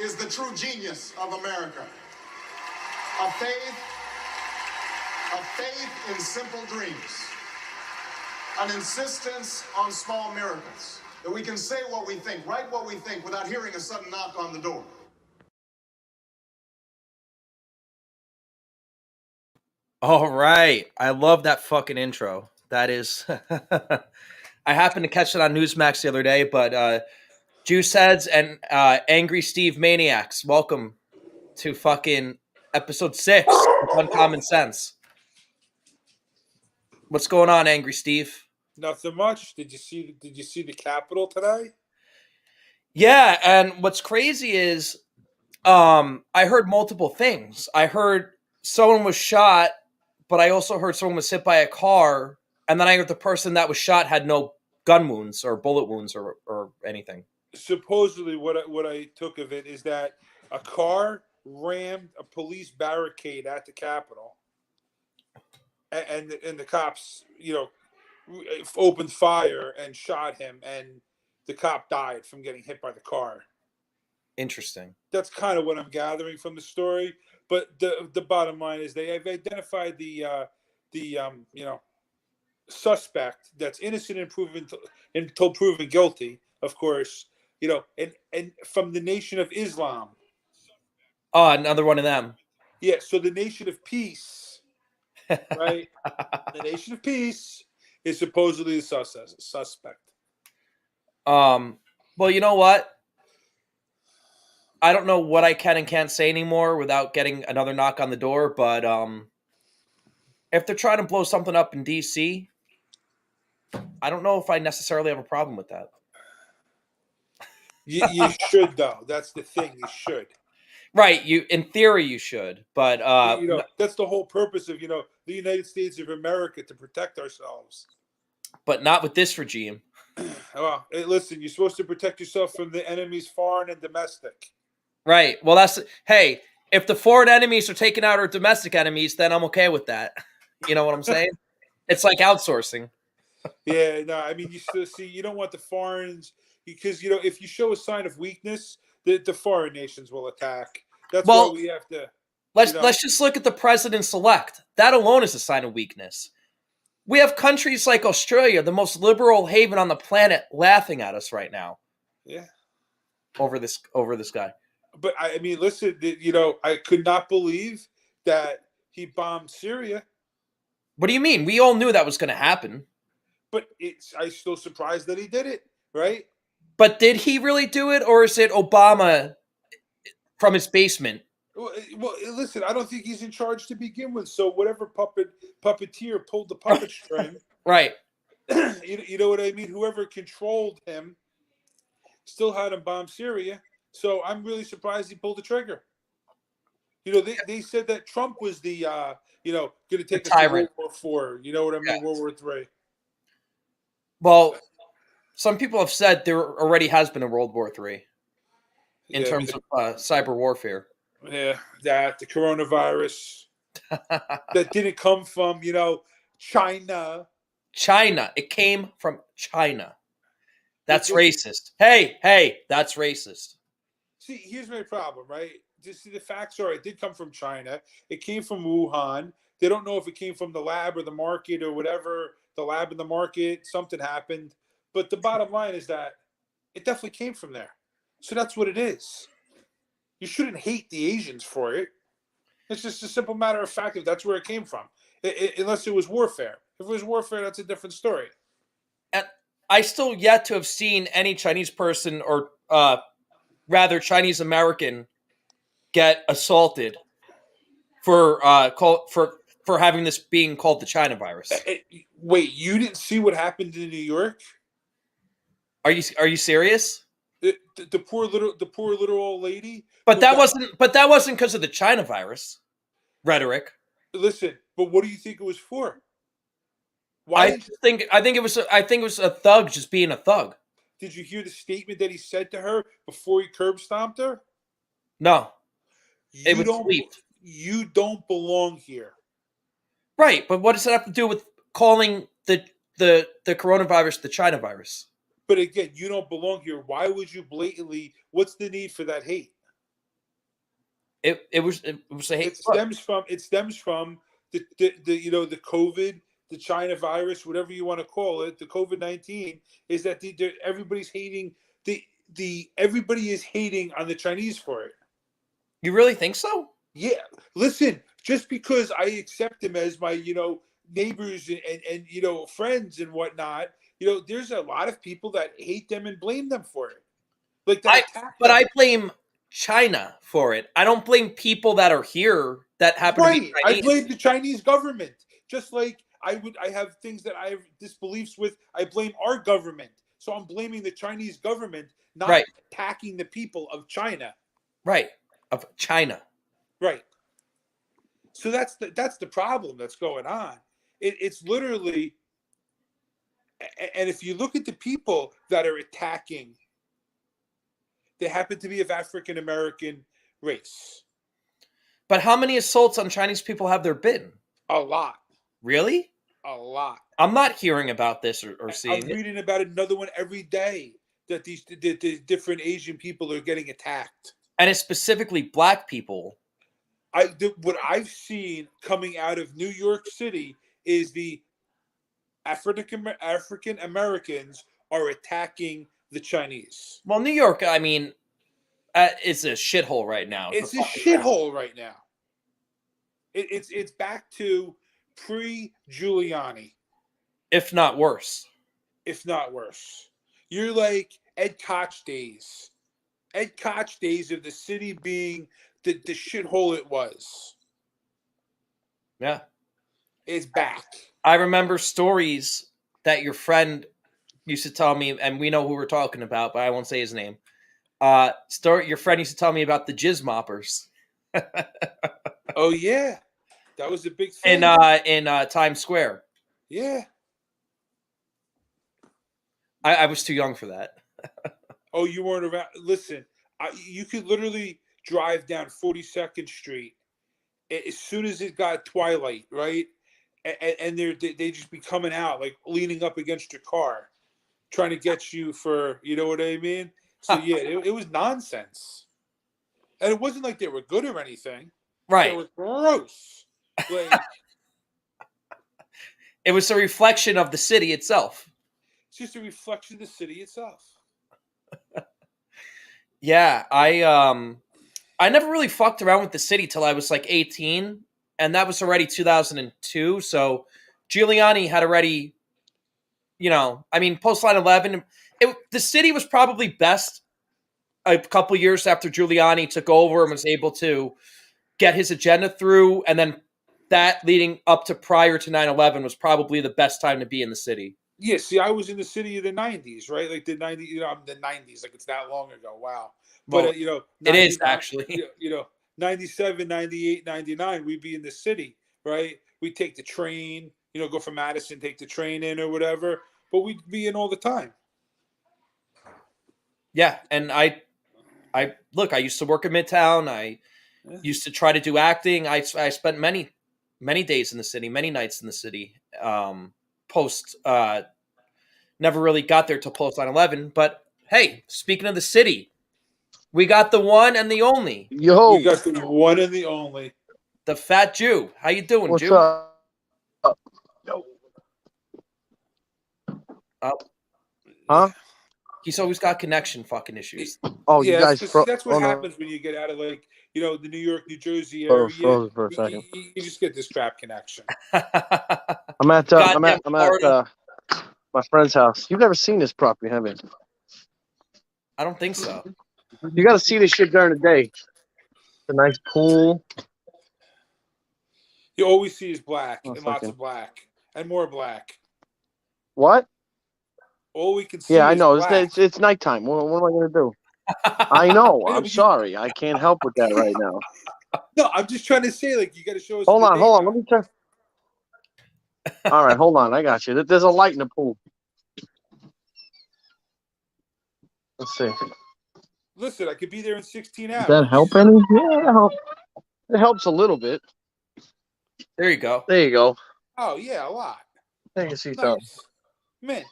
is the true genius of America. A faith, a faith in simple dreams. An insistence on small miracles. That we can say what we think, write what we think without hearing a sudden knock on the door. All right. I love that fucking intro. That is. I happened to catch it on Newsmax the other day, but Juice Heads and Angry Steve Maniacs, welcome to fucking episode 6 of Uncommon Sense. What's going on, Angry Steve? Nothing much. Did you see the Capitol today? Yeah, and what's crazy is I heard multiple things. I heard someone was shot, but I also heard someone was hit by a car, and then I heard the person that was shot had no gun wounds or bullet wounds or anything. Supposedly, what I took of it is that a car rammed a police barricade at the Capitol, and the cops, opened fire and shot him, and the cop died from getting hit by the car. Interesting. That's kind of what I'm gathering from the story. But the bottom line is they have identified the suspect that's innocent until proven guilty, of course. And from the Nation of Islam. Oh, another one of them. Yeah, so the Nation of Peace, right? The Nation of Peace is supposedly the suspect. Well, you know what? I don't know what I can and can't say anymore without getting another knock on the door, but if they're trying to blow something up in DC, I don't know if I necessarily have a problem with that. You should, though. That's the thing. You should. Right. In theory, you should, but that's the whole purpose of the United States of America, to protect ourselves. But not with this regime. Well, listen, you're supposed to protect yourself from the enemies, foreign and domestic. Right. Well, hey, if the foreign enemies are taking out our domestic enemies, then I'm okay with that. You know what I'm saying? It's like outsourcing. Yeah, no, I mean, you don't want the foreigners, because if you show a sign of weakness, the foreign nations will attack. That's why we have to. Let's just look at the president-elect. That alone is a sign of weakness. We have countries like Australia, the most liberal haven on the planet, laughing at us right now. Yeah. Over this guy. But I mean, listen, I could not believe that he bombed Syria. What do you mean? We all knew that was going to happen. But I'm still surprised that he did it, right? But did he really do it, or is it Obama from his basement? Well, listen, I don't think he's in charge to begin with. So whatever puppeteer pulled the puppet string, right? You know what I mean? Whoever controlled him still had him bomb Syria. So I'm really surprised he pulled the trigger. They said that Trump was the going to take us to World War IV. You know what I mean? Yes. World War III. Well, some people have said there already has been a World War III in terms of cyber warfare. Yeah, the coronavirus that didn't come from China. China. It came from China. That's racist. Hey, that's racist. See, here's my problem, right? Just see, the facts are it did come from China. It came from Wuhan. They don't know if it came from the lab or the market or whatever. The lab and the market, something happened. But the bottom line is that it definitely came from there. So that's what it is. You shouldn't hate the Asians for it. It's just a simple matter of fact if that's where it came from. Unless it was warfare. If it was warfare, that's a different story. And I still yet to have seen any Chinese person or rather Chinese American get assaulted for having this being called the China virus. Wait, you didn't see what happened in New York? Are you serious? The poor little old lady. But that wasn't because of the China virus rhetoric. Listen, but what do you think it was for? I think it was a thug just being a thug. Did you hear the statement that he said to her before he curb stomped her? No. You don't belong here. Right, but what does that have to do with calling the coronavirus the China virus? But again, you don't belong here. Why would you blatantly? What's the need for that hate? it was a hate. It stems from the the COVID, the China virus, whatever you want to call it, the COVID-19, is that everybody's hating everybody is hating on the Chinese for it. You really think so? Yeah, listen, just because I accept them as my neighbors and friends and whatnot, there's a lot of people that hate them and blame them for it, like that attack But them. I blame China for it. I don't blame people that are here that happen to be Right. I Chinese. blame the Chinese government. Just like I have things that I have disbeliefs with. I blame our government. So I'm blaming the Chinese government, not Right. attacking the people of China. Right. Of China. Right. So that's the problem that's going on. It's literally, and if you look at the people that are attacking, they happen to be of African American race. But how many assaults on Chinese people have there been? A lot. Really? A lot. I'm not hearing about this or seeing I'm it. reading about another one every day that the different Asian people are getting attacked. And it's specifically black people. What I've seen coming out of New York City is the African Americans are attacking the Chinese. Well, New York, I mean, it's a shithole right now. It's a shithole right now. It's back to pre-Giuliani, if not worse. if not worse. You're like Ed Koch days. Ed Koch days of the city being the shithole it was. Yeah. Is back. I remember stories that your friend used to tell me, and we know who we're talking about, but I won't say his name. Your friend used to tell me about the jizz moppers. Oh yeah, that was a big thing. In Times Square. Yeah. I was too young for that. Oh, you weren't around. Listen, you could literally drive down 42nd Street as soon as it got twilight, right? And they just be coming out, like leaning up against your car, trying to get you for, you know what I mean? So yeah, it was nonsense. And it wasn't like they were good or anything. Right. They were gross. Like, it was a reflection of the city itself. it's just a reflection of the city itself. Yeah, I never really fucked around with the city till I was like 18, and that was already 2002. So Giuliani had already, I mean, post 9/11, the city was probably best a couple years after Giuliani took over and was able to get his agenda through, and then that leading up to prior to 9/11 was probably the best time to be in the city. Yeah, see, I was in the city of the 90s, right? Like the 90s, I'm the 90s, like it's that long ago. Wow. Well, But, it is actually. 97, 98, 99, we'd be in the city, right? We'd take the train, go from Madison, take the train in or whatever, but we'd be in all the time. Yeah, and I used to work in Midtown. I used to try to do acting. I spent many days in the city, many nights in the city. Post never really got there till post 9/11. But hey, speaking of the city, we got the one and the only. Yo, You got the one and the only. The Fat Jew. How you doing, what's Jew? up? Yo. Huh? He's always got connection fucking issues. Oh, Yeah, you guys. that's what happens when you get out of the New York, New Jersey area. Frozen for a second. You just get this crap connection. I'm at Goddamn my friend's house. You've never seen this property, have you? I don't think so. You got to see this shit during the day. A nice pool. You always see is black Oh, and lots fucking- of black and more black. What? All we can see. Yeah, I is know. black. It's nighttime. What am I gonna do? I know. Yeah, I'm but sorry. I can't help with that right now. No, I'm just trying to say, like, you got to show us. Hold in the on. Let daytime. me turn. All right, hold on. I got you. There's a light in the pool. Let's see. Listen, I could be there in 16 hours. Does that help any? Yeah, it helps a little bit. There you go. There you go. Oh yeah, a lot. Take a seat down. Nice. Man,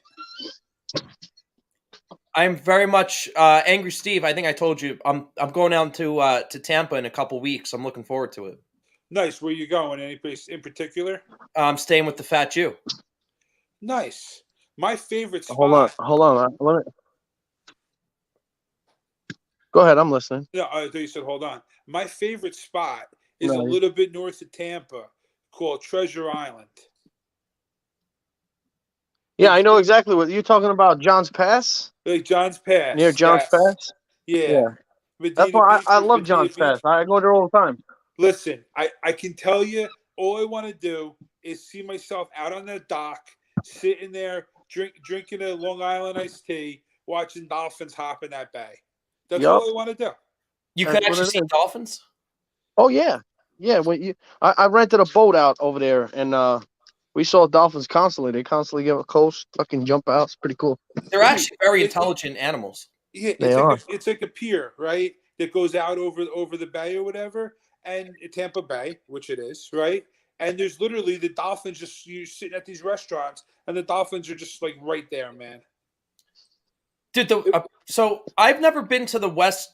I'm very much Angry Steve. I think I told you I'm going down to Tampa in a couple weeks. I'm looking forward to it. Nice. Where you going? Any place in particular? I'm staying with the Fat Jew. Nice. My favorite Hold on, spot. hold on. Go ahead, I'm listening. No, I thought you said hold on. My favorite spot is a No. little bit north of Tampa, called Treasure Island. Yeah, I know exactly what you're talking about. John's Pass, Like John's Pass. near John's Yes. Pass. Yeah. Yeah. That's Medina why Beach. I love Medina John's Beach. Pass. I go there all the time. Listen, I can tell you, all I want to do is see myself out on the dock, sitting there, drinking a Long Island iced tea, watching dolphins hop in that bay. That's Yup. all I want to do. You That's could what actually it see is. dolphins. Oh yeah, yeah. I rented a boat out over there, and we saw dolphins constantly. They constantly get close, fucking jump out. It's pretty cool. They're actually very It- intelligent animals. Yeah, They are. it's like a pier, right? That goes out over the bay or whatever, and Tampa Bay, which it is, right? And there's literally the dolphins just you sitting at these restaurants, and the dolphins are just like right there, man. Dude, so I've never been to the west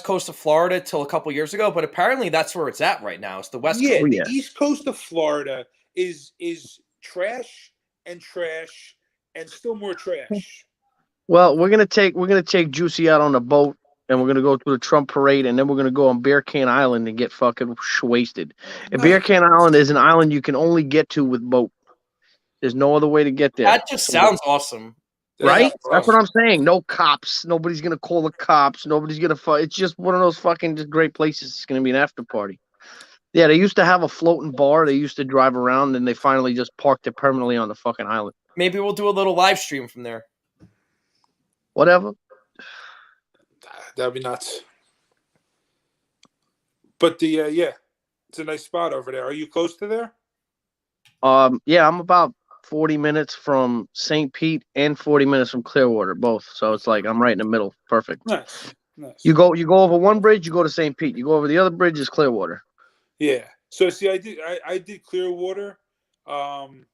coast of Florida till a couple years ago, but apparently that's where it's at right now. It's the west Yeah, coast. the yeah. East Coast of Florida is trash and still more trash. Well, we're gonna take Juicy out on the boat, and we're gonna go to the Trump parade, and then we're gonna go on Bear Can Island and get fucking wasted. And Bear Nice. Can Island is an island you can only get to with boat. There's no other way to get there. That just sounds awesome. Right? That's That's what awesome. I'm saying. No cops. Nobody's gonna call the cops. Nobody's gonna fight. It's just one of those fucking just great places. It's gonna be an after party. Yeah, they used to have a floating bar. They used to drive around, and they finally just parked it permanently on the fucking island. Maybe we'll do a little live stream from there. Whatever. That'd be nuts. But yeah, it's a nice spot over there. Are you close to there? Yeah, I'm about 40 minutes from St. Pete and 40 minutes from Clearwater, both. So it's like I'm right in the middle. Perfect. Nice. You go over one bridge, you go to St. Pete. You go over the other bridge, is Clearwater. Yeah. So see, I did Clearwater, and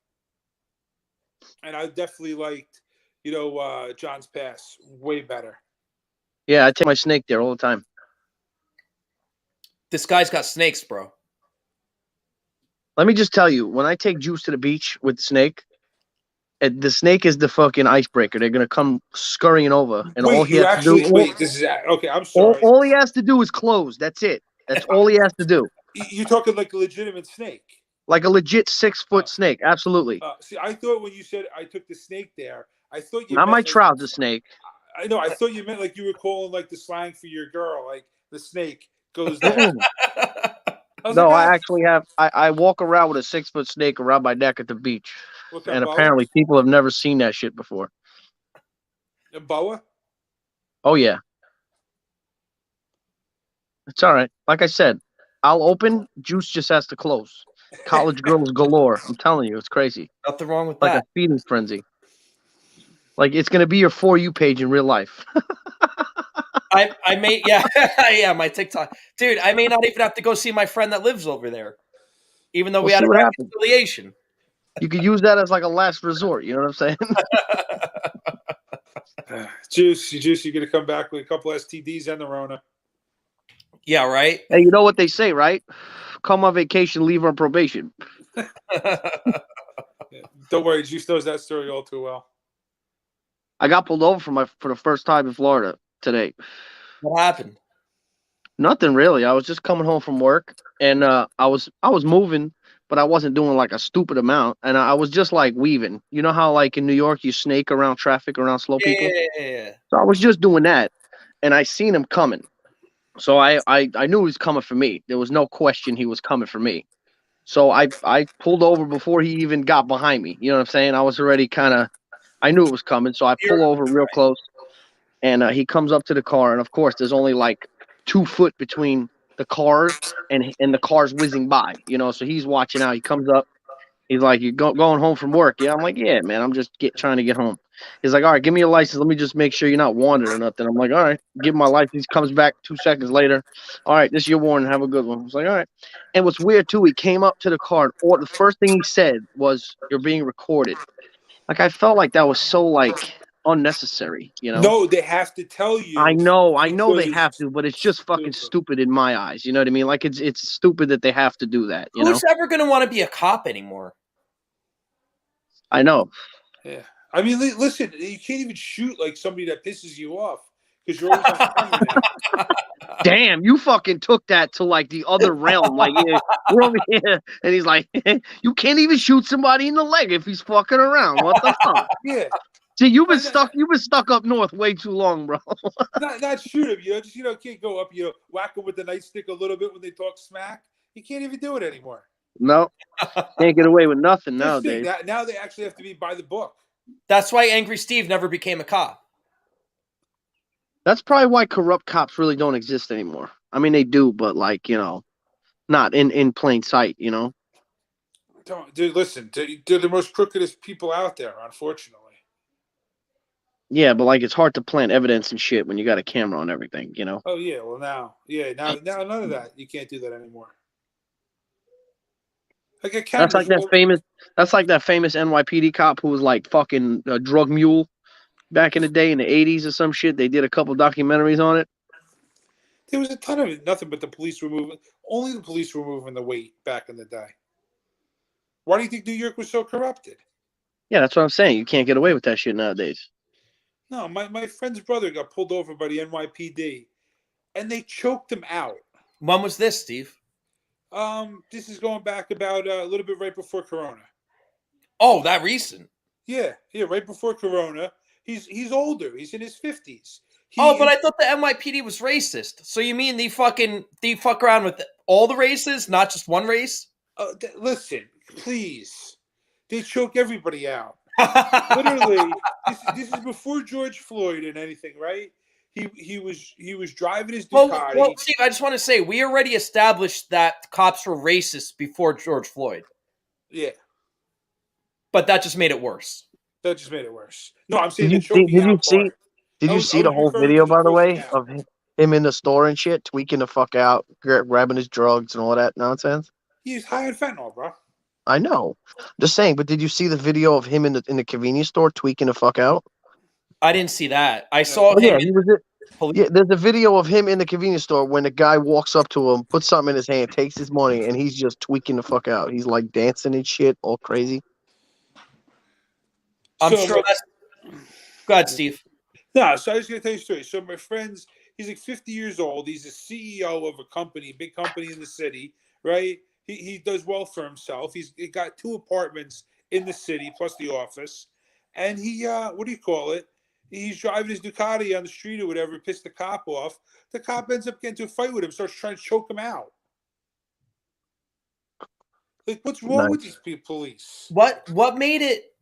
I definitely liked, John's Pass way better. Yeah, I take my snake there all the time. This guy's got snakes, bro. Let me just tell you, when I take Juice to the beach with the snake is the fucking icebreaker. They're gonna come scurrying over, and all he has to do. This is okay. I'm sorry. All he has to do is close. That's it. That's all he has to do. You're talking like a legitimate snake. Like a legit 6-foot snake. Absolutely. See, I thought when you said I took the snake there, I thought you Not meant my like, trouser snake. I know. I thought you meant like you were calling like the slang for your girl, like the snake goes there. No, I actually have. I walk around with a 6-foot snake around my neck at the beach, What and boa? apparently people have never seen that shit before. A boa? Oh yeah, it's all right. Like I said, I'll open. Juice just has to close. College girls galore. I'm telling you, it's crazy. Nothing wrong with Like that. a feeding frenzy. Like it's gonna be your For You page in real life. I may yeah my TikTok dude. I may not even have to go see my friend that lives over there, even though we We'll had see a what happens. reconciliation. You could use that as like a last resort. You know what I'm saying? Juice, you're gonna come back with a couple STDs and the Rona. Yeah, right. Hey, you know what they say, right? Come on vacation, leave on probation. Don't worry, Juice knows that story all too well. I got pulled over for the first time in Florida today. What happened? Nothing really. I was just coming home from work, and I was moving, but I wasn't doing like a stupid amount, and I was just like weaving. You know how like in New York you snake around traffic around slow people. Yeah. So I was just doing that, and I seen him coming. So I knew he was coming for me. There was no question he was coming for me. So I pulled over before he even got behind me. You know what I'm saying? I was already I knew it was coming, so I pull over real close, and he comes up to the car, and of course there's only like 2 foot between the cars and the cars whizzing by. You know, so he's watching out. He comes up. He's like, "You going home from work?" Yeah, I'm like, "Yeah, man. I'm just trying to get home." He's like, "All right, give me your license. Let me just make sure you're not wanted or nothing." I'm like, "All right." Give him my license. He comes back 2 seconds later. "All right, this is your warning. Have a good one." I was like, "All right." And what's weird too, he came up to the car, or the first thing he said was, "You're being recorded." Like I felt like that was so like unnecessary. You know. No, they have to tell you. I know because they have it's to, but it's just fucking stupid. stupid in my eyes. You know what I mean? Like it's stupid that they have to do that. You know? Who's ever going to want to be a cop anymore? I know. Yeah. I mean, listen, you can't even shoot like somebody that pisses you off because you're always on camera now. Damn, you fucking took that to like the other realm. Like, yeah, we're over here, and he's like, you can't even shoot somebody in the leg if he's fucking around. What the fuck? Yeah. See, you've been But stuck. You've been stuck up north way too long, bro. not shoot him, just can't go up, whack him with the nightstick a little bit when they talk smack. You can't even do it anymore. No, can't get away with nothing Just nowadays. think, now they actually have to be by the book. That's why Angry Steve never became a cop. That's probably why corrupt cops really don't exist anymore. I mean, they do, but like not in plain sight. You know. Dude, listen, they're the most crookedest people out there, unfortunately. Yeah, but like it's hard to plant evidence and shit when you got a camera on everything. You know. Oh yeah, well now none of that. You can't do that anymore. Like a camera. That's like that famous. That's like that famous NYPD cop who was like fucking a drug mule back in the day in the '80s or some shit. They did a couple documentaries on it. There was a ton of it. Nothing but the police were moving. Only the police were moving the weight back in the day. Why do you think New York was so corrupted? Yeah, that's what I'm saying. You can't get away with that shit nowadays. No, my friend's brother got pulled over by the NYPD, and they choked him out. When was this, Steve? This is going back about a little bit right before Corona. Oh, that recent. Yeah, right before Corona. He's older. He's in his 50s. But I thought the NYPD was racist. So you mean they fuck around with all the races, not just one race? Listen, please. They choke everybody out. Literally, this is before George Floyd and anything, right? He was driving his Ducati. Well, Steve, I just want to say we already established that cops were racist before George Floyd. Yeah, but that just made it worse. That just made it worse. No, I'm saying Did you see the whole video, by the way, of him in the store and shit, tweaking the fuck out, grabbing his drugs and all that nonsense? He's high on fentanyl, bro. I know. Just saying, but did you see the video of him in the convenience store tweaking the fuck out? I didn't see that. I saw him. Yeah, there's a video of him in the convenience store when the guy walks up to him, puts something in his hand, takes his money, and he's just tweaking the fuck out. He's like dancing and shit, all crazy. I'm sure that's. Go ahead, Steve. No, so I was going to tell you a story. So my friend's, he's like 50 years old. He's a CEO of a company, big company in the city, right? He does well for himself. He got 2 apartments in the city plus the office, and he what do you call it? He's driving his Ducati on the street or whatever, pissed the cop off. The cop ends up getting into a fight with him, starts trying to choke him out. Like, what's wrong with these police? What made it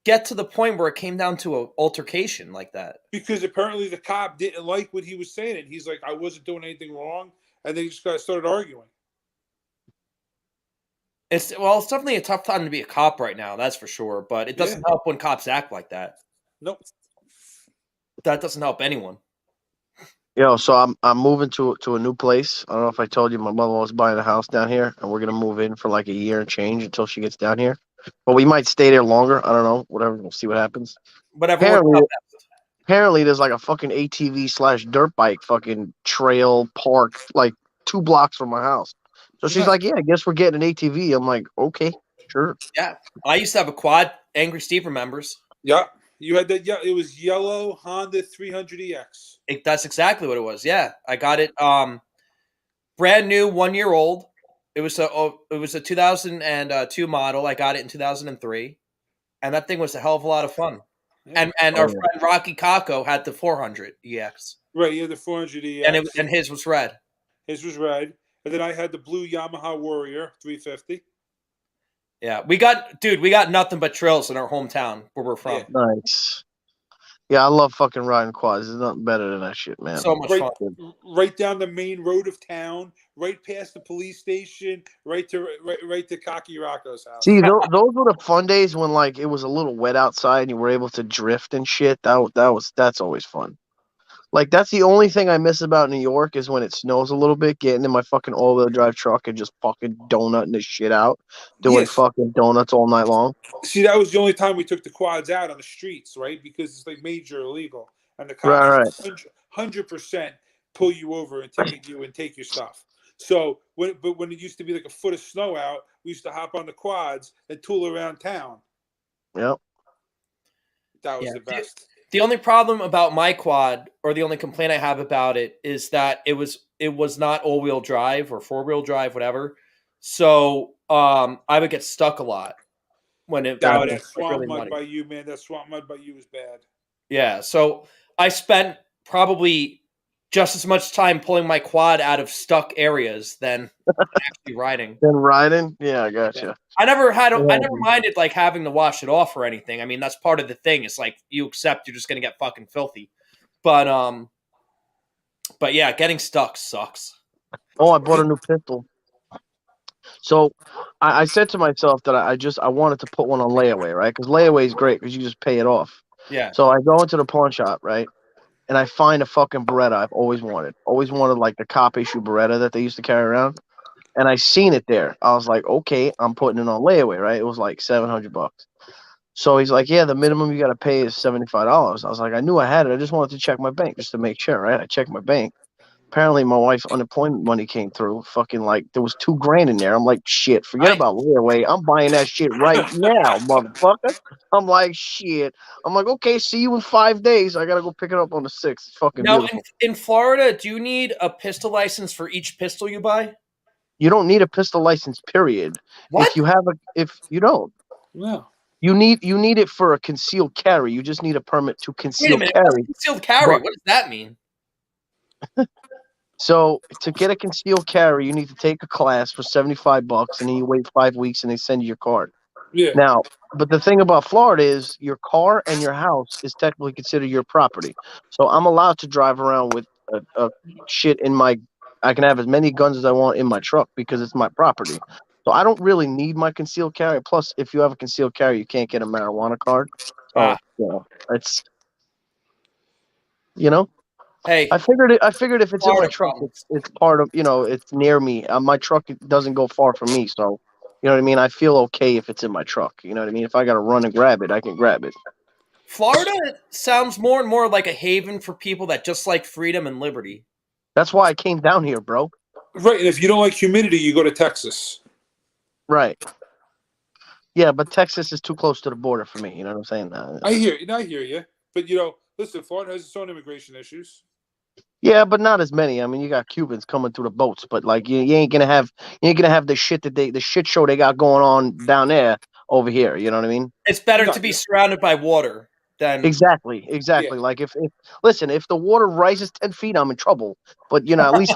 get to the point where it came down to an altercation like that? Because apparently the cop didn't like what he was saying, and he's like, I wasn't doing anything wrong, and they just started arguing. It's definitely a tough time to be a cop right now, that's for sure. But it doesn't help when cops act like that. Nope. That doesn't help anyone. Yo, so I'm moving to a new place. I don't know if I told you, my mother-in-law's buying a house down here, and we're gonna move in for like a year and change until she gets down here. But we might stay there longer. I don't know. Whatever. We'll see what happens. Apparently there's like a fucking ATV / dirt bike fucking trail park like 2 blocks from my house. So she's like, yeah, I guess we're getting an ATV. I'm like, okay, sure. Yeah. I used to have a quad. Angry Steve remembers. Yeah. You had that. Yeah, it was yellow Honda 300EX. That's exactly what it was. Yeah. I got it brand new, 1 year old. It was a 2002 model. I got it in 2003. And that thing was a hell of a lot of fun. Yeah. And our friend Rocky Kako had the 400 EX. Right, he had the 400 EX. And his was red. His was red. And then I had the blue Yamaha Warrior 350. Yeah, we got nothing but trails in our hometown where we're from. Yeah. Nice. Yeah, I love fucking riding quads. There's nothing better than that shit, man. So much fun. Right down the main road of town, right past the police station, right to Cocky Rocco's house. See, those were the fun days when like it was a little wet outside and you were able to drift and shit. That's always fun. Like that's the only thing I miss about New York is when it snows a little bit, getting in my fucking all-wheel drive truck and just fucking donutting the shit out, doing Yes. fucking donuts all night long. See, that was the only time we took the quads out on the streets, right? Because it's like major illegal, and the Right, cops 100% pull you over and ticket you and take your stuff. So, when it used to be like a foot of snow out, we used to hop on the quads and tool around town. Yep. That was Yeah. the best. The only problem about my quad, or the only complaint I have about it, is that it was not all-wheel drive or four-wheel drive, whatever. So I would get stuck a lot when it That, when it that was like swamp really mud muddy. by you, man. That swamp mud by you is bad. Yeah. So I spent probably just as much time pulling my quad out of stuck areas than actually riding. Then riding, yeah, I gotcha. I never Yeah. minded like having to wash it off or anything. I mean, that's part of the thing. It's like you accept you're just gonna get fucking filthy. But yeah, getting stuck sucks. Oh, I bought a new pistol. So I said to myself that I wanted to put one on layaway, right? Because layaway is great because you just pay it off. Yeah. So I go into the pawn shop, right? And I find a fucking Beretta I've always wanted. Always wanted like the cop issue Beretta that they used to carry around. And I seen it there. I was like, okay, I'm putting it on layaway, right? It was like $700. So he's like, yeah, the minimum you got to pay is $75. I was like, I knew I had it. I just wanted to check my bank just to make sure, right? I checked my bank. Apparently, my wife's unemployment money came through. Fucking like there was $2,000 in there. I'm like, shit, forget Right. about layaway. I'm buying that shit right now, motherfucker. I'm like, shit. I'm like, okay, see you in 5 days. I gotta go pick it up on the 6th. It's fucking Now beautiful. in Florida, do you need a pistol license for each pistol you buy? You don't need a pistol license, period. What? If you don't, No. you need it for a concealed carry. You just need a permit to Wait a conceal minute. What's carry. concealed carry? But- What does that mean? So to get a concealed carry, you need to take a class for $75, and then you wait 5 weeks, and they send you your card. Yeah. Now, but the thing about Florida is your car and your house is technically considered your property. So I'm allowed to drive around with a shit in my. I can have as many guns as I want in my truck because it's my property. So I don't really need my concealed carry. Plus, if you have a concealed carry, you can't get a marijuana card. So Ah. it's you know. Hey, I figured if it's in my Florida truck, problems. it's part of it's near me. My truck doesn't go far from me, so you know what I mean. I feel okay if it's in my truck. You know what I mean. If I got to run and grab it, I can grab it. Florida sounds more and more like a haven for people that just like freedom and liberty. That's why I came down here, bro. Right. And if you don't like humidity, you go to Texas. Right. Yeah, but Texas is too close to the border for me. You know what I'm saying? I hear you. But listen, Florida has its own immigration issues. Yeah, but not as many. I mean, you got Cubans coming through the boats, but like you ain't gonna have the shit show they got going on down there over here. You know what I mean? It's better No, to be yeah. surrounded by water than Exactly. Yeah. Like if the water rises 10 feet, I'm in trouble. But at least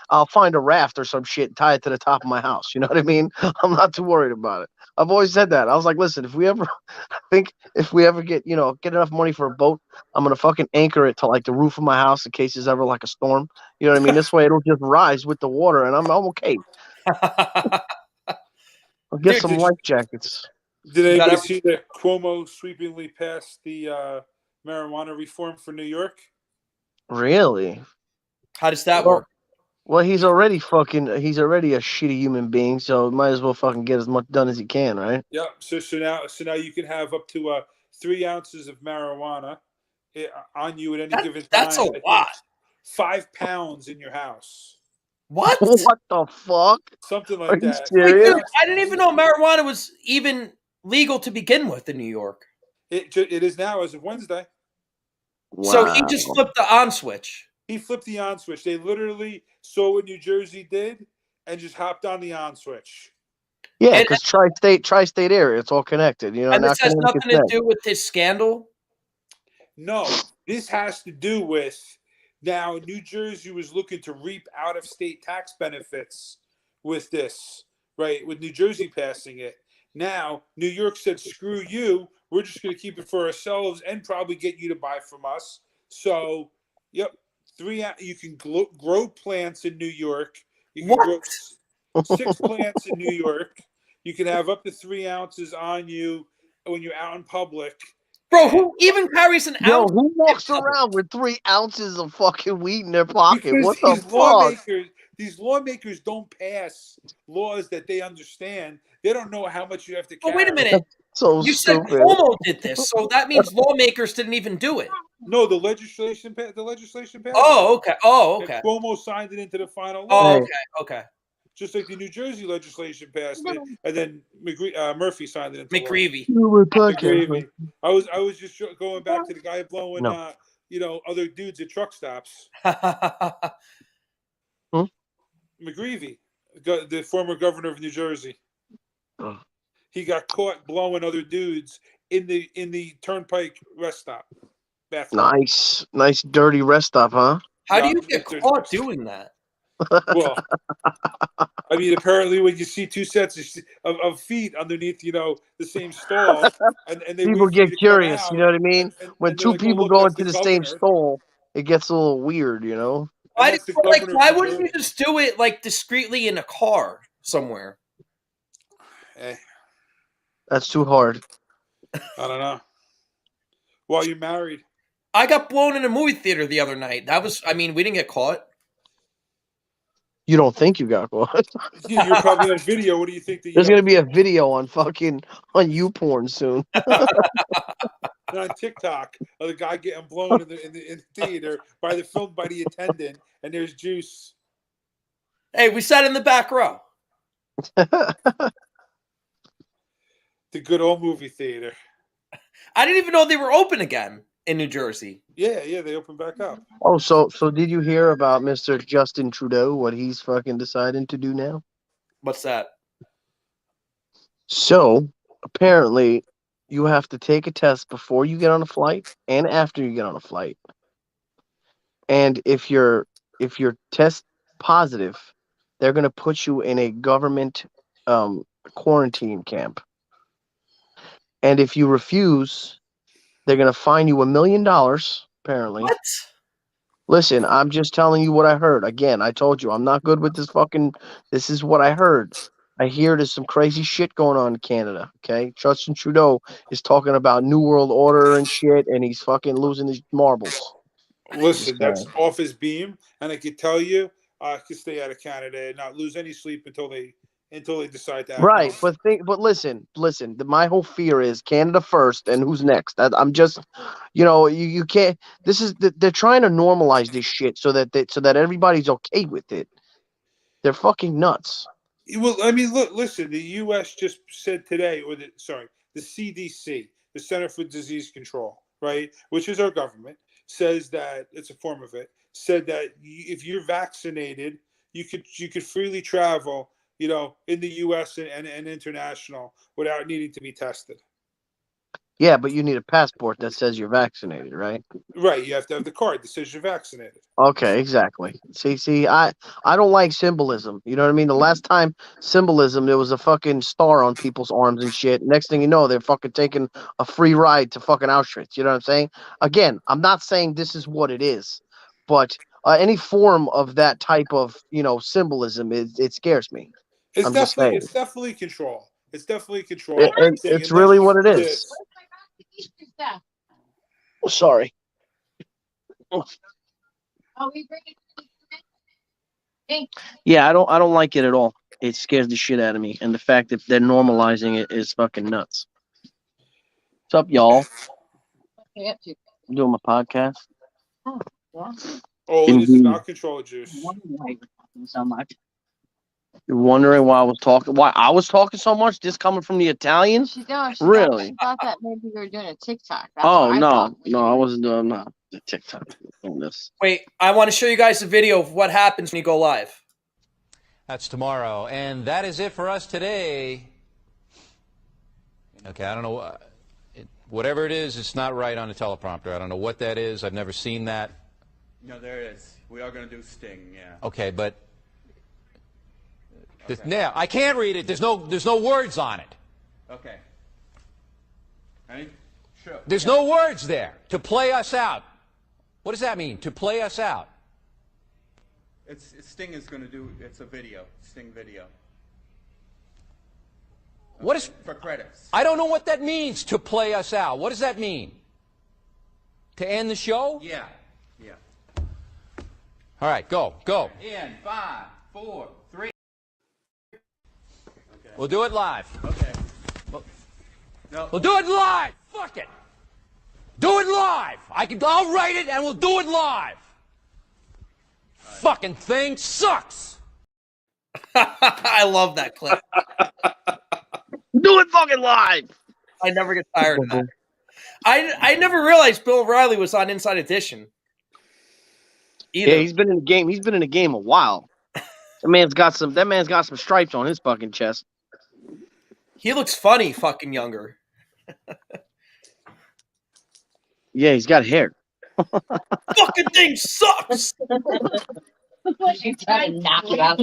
I'll find a raft or some shit and tie it to the top of my house. You know what I mean? I'm not too worried about it. I've always said that. I was like, listen, if we ever get enough money for a boat, I'm gonna fucking anchor it to like the roof of my house in case there's ever like a storm. You know what I mean? This way it'll just rise with the water and I'm okay. I'll get Dude, some life jackets. Did You got anybody every- see that Cuomo sweepingly passed the marijuana reform for New York? Really? How does that Well, work? Well, he's already a shitty human being, so might as well fucking get as much done as he can, right? Yeah. So now you can have up to 3 ounces of marijuana on you at any given time. That's a I think lot. 5 pounds in your house. What? What the fuck? Something Are like you that. Wait, serious? dude, I didn't even know marijuana was even legal to begin with in New York. It is now as of Wednesday. So he just flipped the on switch. He flipped the on switch. They literally saw what New Jersey did and just hopped on the on switch. Yeah, And- because tri-state area, it's all connected. You know, And now this has Connecticut's nothing to next. do with his scandal. No, this has to do with now New Jersey was looking to reap out of state tax benefits with this, right? With New Jersey passing it. Now, New York said, screw you. We're just going to keep it for ourselves and probably get you to buy from us. So, yep, you can grow plants in New York. You can grow 6 plants in New York. You can have up to 3 ounces on you when you're out in public. Bro, who even carries an Yo, ounce? who walks of pebbles? around with 3 ounces of fucking weed in their pocket? Because What the fuck? these lawmakers don't pass laws that they understand. They don't know how much you have to Oh, carry. wait a minute. So You said stupid. Cuomo did this, so that means lawmakers didn't even do it. No, the legislation passed. Oh, okay. Oh, And okay. Cuomo signed it into the final Oh, law, okay. Okay. just like the New Jersey legislation passed it, and then Murphy signed it into law. McGreevy. McGreevy. I was just going back to the guy blowing, No. other dudes at truck stops. Hmm? McGreevy, the former governor of New Jersey. Oh. He got caught blowing other dudes in the Turnpike rest stop bathroom. Nice dirty rest stop, huh? How do Yeah, you get there's- caught doing that? Well, I mean, apparently when you see two sets of feet underneath, the same stall, and they People wait for you get to come curious, out, you know what I mean? When and they're two like, "Oh, people look, go that's into the same governor." stall, it gets a little weird, you know? And Why, that's the like, governor of why New wouldn't you Jersey. just do it like discreetly in a car somewhere? Eh, That's too hard. I don't know. While you're married, I got blown in a movie theater the other night. We didn't get caught. You don't think you got caught. you're probably on video. What do you think? There's gonna be a video on YouPorn soon. on TikTok of the guy getting blown in the theater by the attendant, and there's juice. Hey, we sat in the back row. The good old movie theater. I didn't even know they were open again in New Jersey. Yeah, they opened back up. Oh, so did you hear about Mr. Justin Trudeau, what he's fucking deciding to do now? What's that? So apparently you have to take a test before you get on a flight and after you get on a flight. And if you're test positive, they're gonna put you in a government quarantine camp. And if you refuse, they're gonna fine you $1 million, apparently. What? Listen, I'm just telling you what I heard. Again, I told you I'm not good with this is what I heard. I hear there's some crazy shit going on in Canada, okay? Justin Trudeau is talking about New World Order and shit, and he's fucking losing his marbles. Listen, that's off his beam, and I can tell you, I could stay out of Canada and not lose any sleep until they decide to act. Right, but listen. My whole fear is Canada first, and who's next? I'm just, you can't. They're trying to normalize this shit so that everybody's okay with it. They're fucking nuts. Well, I mean, listen. The U.S. just said today, the CDC, the Center for Disease Control, right, which is our government, says that it's a form of it. Said that if you're vaccinated, you could freely travel, in the U.S. and international without needing to be tested. Yeah, but you need a passport that says you're vaccinated, right? Right, you have to have the card that says you're vaccinated. Okay, exactly. See, I don't like symbolism. You know what I mean? The last time symbolism, there was a fucking star on people's arms and shit. Next thing you know, they're fucking taking a free ride to fucking Auschwitz. You know what I'm saying? Again, I'm not saying this is what it is, but any form of that type of symbolism, it scares me. It's I'm just saying. definitely control. It's definitely control. It's really what it is. Sorry. Yeah, I don't like it at all. It scares the shit out of me, and the fact that they're normalizing it is fucking nuts. What's up, y'all? I'm doing my podcast. Oh, this is not control juice. So much. You're wondering why I was talking so much? This coming from the Italians? She thought Really? that maybe you were doing a TikTok. That's Oh what I no, thought. I wasn't doing the TikTok on this. Wait, I want to show you guys a video of what happens when you go live. That's tomorrow. And that is it for us today. Okay, I don't know. Whatever it is, it's not right on the teleprompter. I don't know what that is. I've never seen that. No, there it is. We are going to do Sting, yeah. Okay, but now I can't read it. There's no words on it. Okay. Ready? Sure. There's no words there. To play us out. What does that mean? To play us out. Sting is going to do, it's a video, Sting video. What is for credits? I don't know what that means, to play us out. What does that mean? To end the show? Yeah. Yeah. All right, go. In 5, 4, 3. We'll do it live. Okay. No. We'll do it live. Fuck it. Do it live. I'll write it and we'll do it live. Fucking thing sucks. I love that clip. Do it fucking live. I never get tired of that. I never realized Bill O'Reilly was on Inside Edition. Either. Yeah, he's been in the game. He's been in the game a while. That man's got some stripes on his fucking chest. He looks funny, fucking younger. Yeah, he's got hair. Fucking thing sucks. She's trying to knock you out.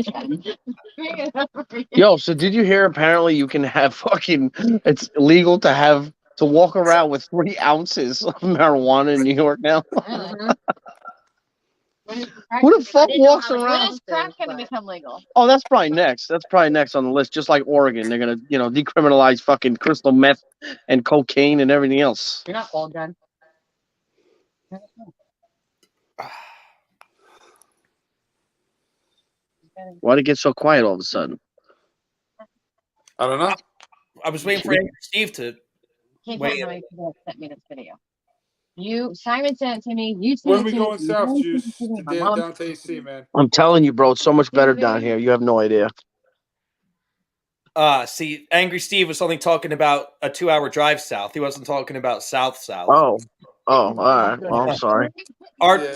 Yo, so did you hear? Apparently, you can have fucking. It's illegal to walk around with 3 ounces of marijuana in New York now. Who the fuck walks When around? is crack going to become legal? Oh, that's probably next. That's probably next on the list. Just like Oregon, they're gonna, decriminalize fucking crystal meth and cocaine and everything else. You're not old, John. Why'd it get so quiet all of a sudden? I don't know. I was waiting for Angry Steve to. Can't Wait. tell me who sent me this video. Simon sent it to me. You sent When it are we to me. going south, You Juice? sent it to To me. My mom down to AC, man. I'm telling you, bro, it's so much better down here. You have no idea. See, Angry Steve was only talking about a 2-hour drive south. He wasn't talking about south. Oh, all right. Well, I'm sorry. Yeah.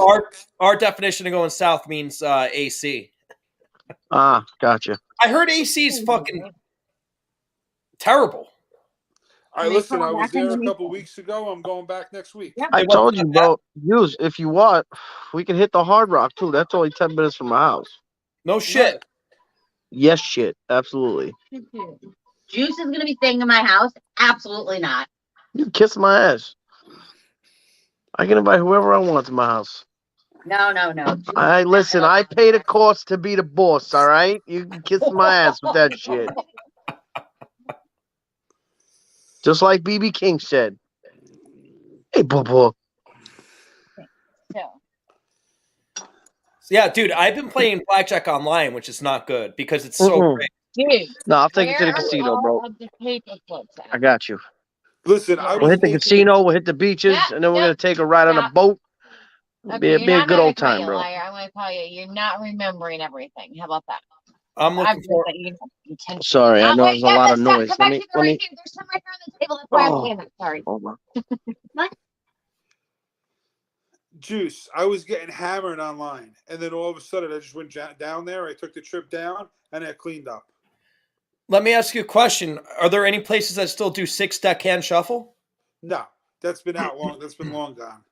Our definition of going south means AC. Ah, gotcha. I heard AC is fucking terrible. All right, listen, I was there a couple weeks ago. I'm going back next week. Yeah. I told you, bro. Use if you want, we can hit the Hard Rock too. That's only 10 minutes from my house. No shit. Yes, shit, absolutely. Juice is going to be staying in my house? Absolutely not. You can kiss my ass. I can invite whoever I want to my house. No. Listen. I pay the cost to be the boss. All right, you can kiss my ass with that shit. Just like BB King said. Hey, Bubba. Yeah, dude, I've been playing blackjack online, which is not good because it's so Mhm. rigged. Dude, No, I'll take it to the where are casino, all bro. of the paper clips at? I got you. Listen, I We'll was hit the looking- casino. We'll hit the beaches, Yeah, and then we're yeah, gonna take a ride on a yeah. boat. Okay, Be you're a not good gonna old call time, you a bro. liar. I'm going to tell you, you're not remembering everything. How about that? I'm I've looking for. that you intentionally. Sorry, I know wait, there's a lot of stop, noise. come Let back me. to the Let me. right hand. There's some right here on the table. That's why Oh. I'm saying that. Sorry. Hold on. Juice, I was getting hammered online, and then all of a sudden I just went down there. I took the trip down, and I cleaned up. Let me ask you a question. Are there any places that still do 6-deck hand shuffle? No, that's been out long. That's been long gone.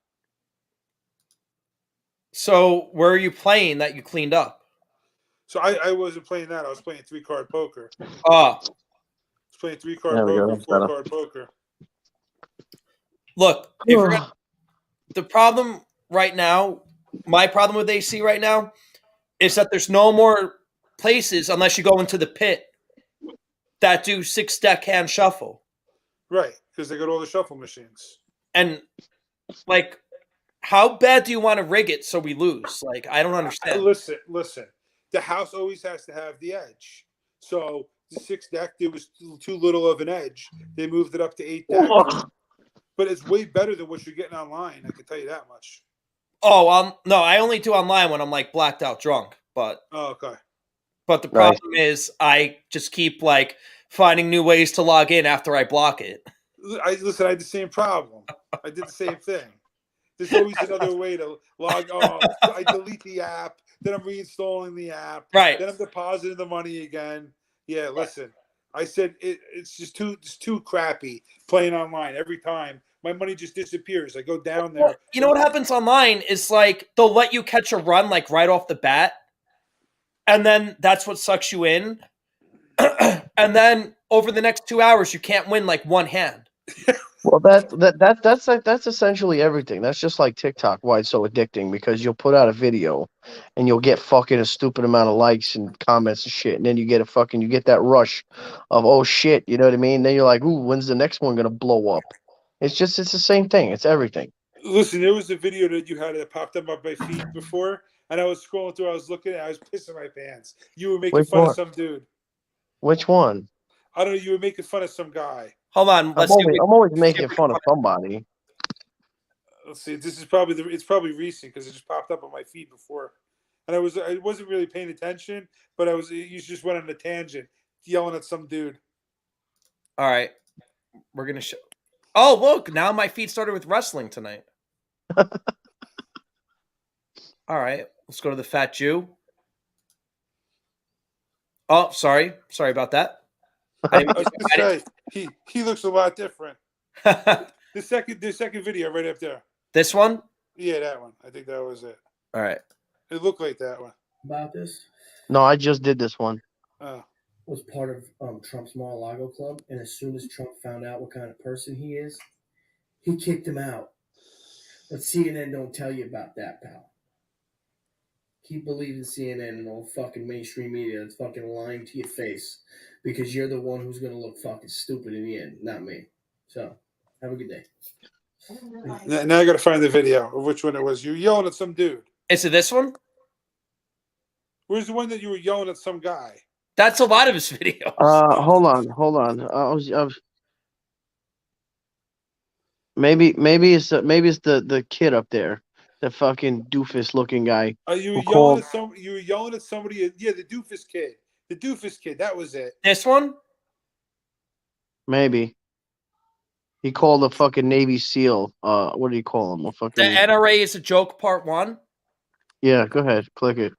So where are you playing that you cleaned up? So I wasn't playing that. I was playing 3-card poker. Ah, I was playing 3-card There we go, poker, that's better. 4-card poker. look, if you're gonna, the problem right now, my problem with AC right now, is that there's no more places unless you go into the pit that do 6-deck hand shuffle. Right, because they got all the shuffle machines. And like, how bad do you want to rig it so we lose? Like, I don't understand. Listen. The house always has to have the edge. So the 6-deck, there was too little of an edge. They moved it up to 8-deck. But it's way better than what you're getting online. I can tell you that much. Oh, no, I only do online when I'm like blacked out drunk. But Oh, okay. the problem is I just keep like finding new ways to log in after I block it. I had the same problem. I did the same thing. There's always another way to log. Oh, I delete the app, then I'm reinstalling the app, Right. then I'm depositing the money again. Yeah, listen. I said it's just too crappy playing online every time. My money just disappears. I go down there. Well, you know what happens online is like they'll let you catch a run like right off the bat, and then that's what sucks you in. And then over the next 2 hours, you can't win like one hand. Well, that's essentially everything. That's just like TikTok. Why it's so addicting? Because you'll put out a video, and you'll get fucking a stupid amount of likes and comments and shit, and then you get that rush of oh shit, you know what I mean? Then you're like, ooh, when's the next one gonna blow up? It's the same thing. It's everything. Listen, there was a video that you had that popped up on my feed before, and I was scrolling through. I was looking at. I was pissing my pants. You were making Which fun one? of some dude. Which one? I don't know. You were making fun of some guy. Hold on. I'm Let's see. always making fun of somebody. Let's see. This is probably it's probably recent because it just popped up on my feed before, and I wasn't really paying attention, but you just went on a tangent, yelling at some dude. All right. We're going to show. Oh, look. Now my feed started with wrestling tonight. All right. Let's go to the Fat Jew. Oh, sorry. Sorry about that. I was gonna say he looks a lot different. The second video right up there. This one? Yeah, that one. I think that was it. All right. It looked like that one. About this No, I just did this one. Oh. was part of Trump's Mar-a-Lago club, and as soon as Trump found out what kind of person he is, he kicked him out. But CNN don't tell you about that, pal. Keep believing CNN and all fucking mainstream media that's fucking lying to your face because you're the one who's gonna look fucking stupid in the end, not me. So, have a good day. Now I got to find the video of which one it was. You were yelling at some dude. Is it this one? Where's the one that you were yelling at some guy? That's a lot of his videos. Hold on. I was maybe it's the kid up there, the fucking doofus looking guy. You were Who yelling called- at You were yelling at somebody. Yeah, the doofus kid. The doofus kid. That was it. This one? Maybe. He called a fucking Navy SEAL. What do you call him? A The fucking NRA is a joke, part 1. Yeah. Go ahead, click it.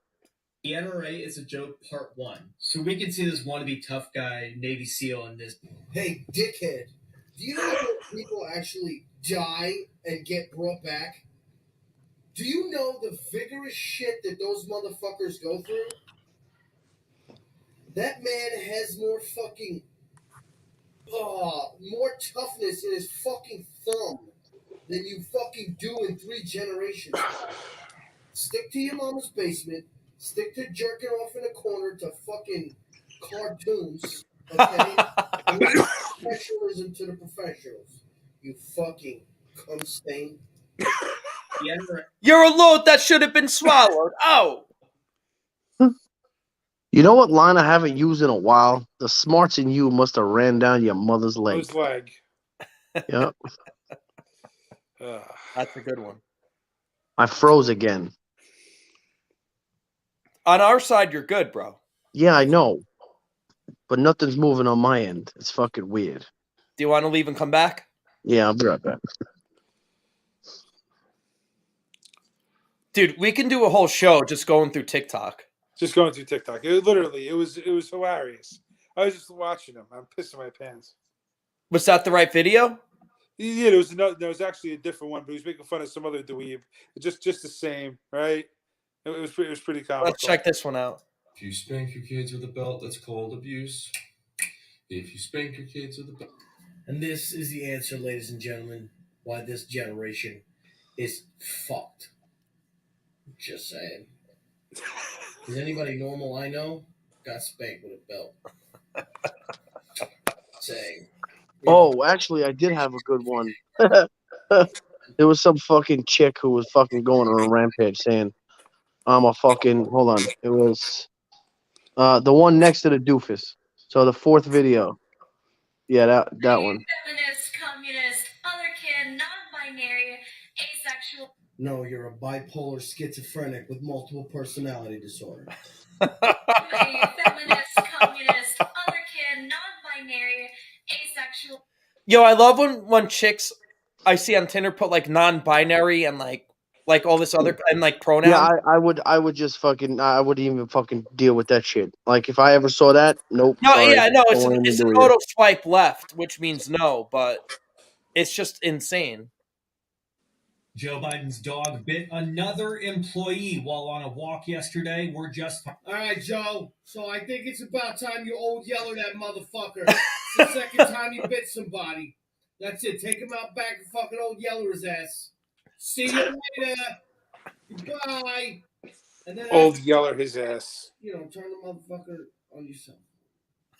The NRA is a joke, part 1. So we can see this wannabe tough guy, Navy SEAL, in this. Hey, dickhead, do you know that people actually die and get brought back? Do you know the vigorous shit that those motherfuckers go through? That man has more fucking, more toughness in his fucking thumb than you fucking do in 3 generations. Stick to your mama's basement. Stick to jerking off in a corner to fucking cartoons, okay? And leave professionalism to the professionals. You fucking cum stain. The NRA. You're a load that should have been swallowed. Oh. You know what line I haven't used in a while? The smarts in you must have ran down your mother's leg. His leg. Yep. That's a good one. I froze again. On our side, you're good, bro. Yeah, I know. But nothing's moving on my end. It's fucking weird. Do you want to leave and come back? Yeah, I'll be right back. Dude, we can do a whole show just going through TikTok. Just going through TikTok. It was hilarious. I was just watching him. I'm pissing my pants. Was that the right video? Yeah, there was actually a different one, but he was making fun of some other dweeb. Just the same, right? It was pretty comical. Let's check this one out. If you spank your kids with a belt, that's called abuse. If you spank your kids with a belt. And this is the answer, ladies and gentlemen, why this generation is fucked. Just saying. Is anybody normal I know got spanked with a belt? Saying. Oh, actually, I did have a good one. There was some fucking chick who was fucking going on a rampage saying, I'm a fucking, hold on. It was the one next to the doofus. So the 4th video. Yeah, that one. Feminist, communist, otherkin, non-binary, asexual. No, you're a bipolar schizophrenic with multiple personality disorder. Feminist, communist, otherkin, non-binary, asexual. Yo, I love when chicks I see on Tinder put like non-binary and like all this other and like pronouns. Yeah, I would just fucking, I wouldn't even fucking deal with that shit. Like if I ever saw that, nope. No, sorry, yeah, no, don't want it's anything an to do with it. auto swipe left, which means no, but it's just insane. Joe Biden's dog bit another employee while on a walk yesterday. We're just. All right, Joe. So I think it's about time you old yeller that motherfucker. It's the second time you bit somebody. That's it. Take him out back and fucking old yeller his ass. See you later. Goodbye. And then Old yeller his ass. You know, turn the motherfucker on yourself.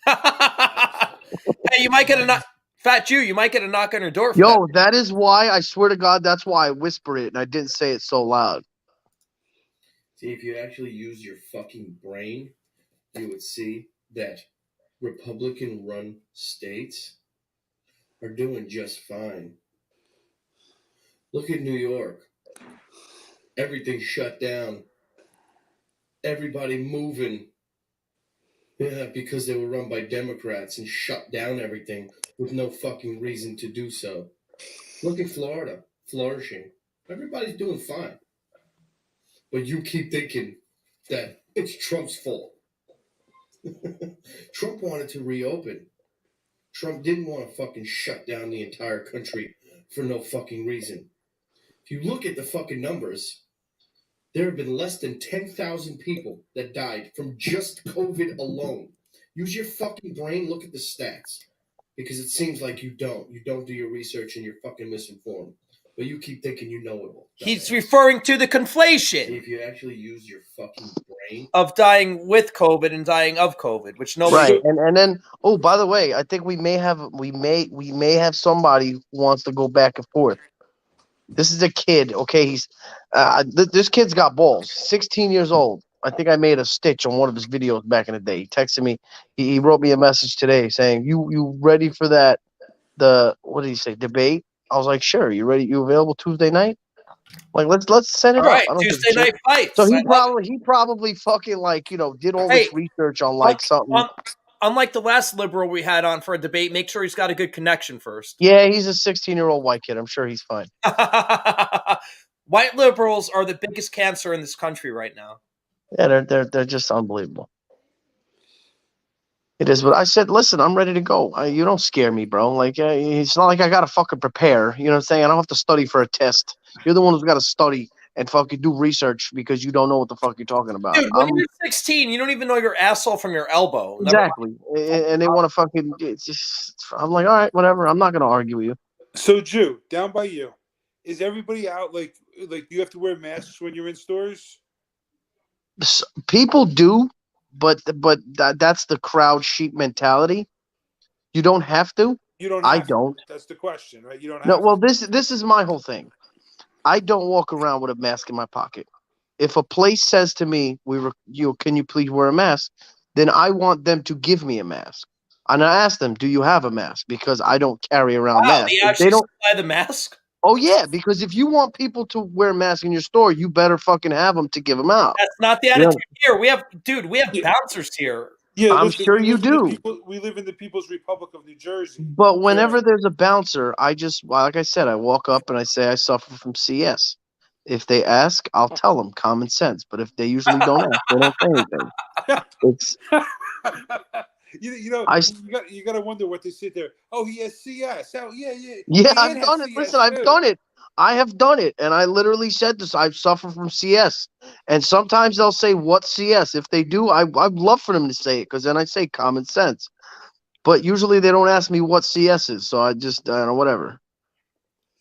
Hey, you might get a Fat Jew, you might get a knock on your door for Yo, that. that is why, I swear to God, that's why I whispered it and I didn't say it so loud. See, if you actually use your fucking brain, you would see that Republican-run states are doing just fine. Look at New York. Everything's shut down. Everybody moving. Yeah, because they were run by Democrats and shut down everything with no fucking reason to do so. Look at Florida, flourishing. Everybody's doing fine. But you keep thinking that it's Trump's fault. Trump wanted to reopen. Trump didn't want to fucking shut down the entire country for no fucking reason. If you look at the fucking numbers, there have been less than 10,000 people that died from just COVID alone. Use your fucking brain, look at the stats. Because it seems like you don't. You don't do your research and you're fucking misinformed. But you keep thinking you know it all. He's referring to the conflation. See, if you actually use your fucking brain. Of dying with COVID and dying of COVID, which nobody. Right, and then, oh, by the way, I think we may have somebody who wants to go back and forth. This is a kid, okay? He's this kid's got balls. 16 years old. I think I made a stitch on one of his videos back in the day. He texted me. He wrote me a message today saying, "You ready for that? What did he say? Debate?" I was like, "Sure. You ready? You available Tuesday night? Like, let's set it All up." right, I don't give a Tuesday shit. night fights. So he probably fucking did all this research on something. Unlike the last liberal we had on for a debate, make sure he's got a good connection first. Yeah, he's a 16-year-old white kid. I'm sure he's fine. White liberals are the biggest cancer in this country right now. Yeah, they're just unbelievable. It is, but I said, listen, I'm ready to go. You don't scare me, bro. Like, it's not like I gotta fucking prepare. You know what I'm saying? I don't have to study for a test. You're the one who's got to study and fucking do research because you don't know what the fuck you're talking about. Dude, when you're 16, you don't even know your asshole from your elbow. Exactly, and they want to fucking. It's just, I'm like, all right, whatever. I'm not gonna argue with you. So, Jew, down by you, is everybody out? Like you have to wear masks when you're in stores? People do, but that's the crowd sheep mentality. You don't have to. You don't. I don't. That's the question, right? You don't. No, have well, this is my whole thing. I don't walk around with a mask in my pocket. If a place says to me, can you please wear a mask? Then I want them to give me a mask. And I ask them, do you have a mask? Because I don't carry around masks. They actually supply the mask? Oh, yeah, because if you want people to wear masks in your store, you better fucking have them to give them out. That's not the attitude here. We have bouncers here. Yeah, I'm sure you do. We live in the People's Republic of New Jersey. But whenever there's a bouncer, like I said, I walk up and I say I suffer from CS. If they ask, I'll tell them common sense. But if they usually don't ask, they don't say anything. It's you got to wonder what they sit there. Oh, he has CS. Oh, yeah. Yeah, I've done it. Listen, I've done it. I have done it, and I literally said this. I suffer from CS, and sometimes they'll say, "What CS?" If they do, I'd love for them to say it because then I say common sense. But usually they don't ask me what CS is, so I don't know, whatever.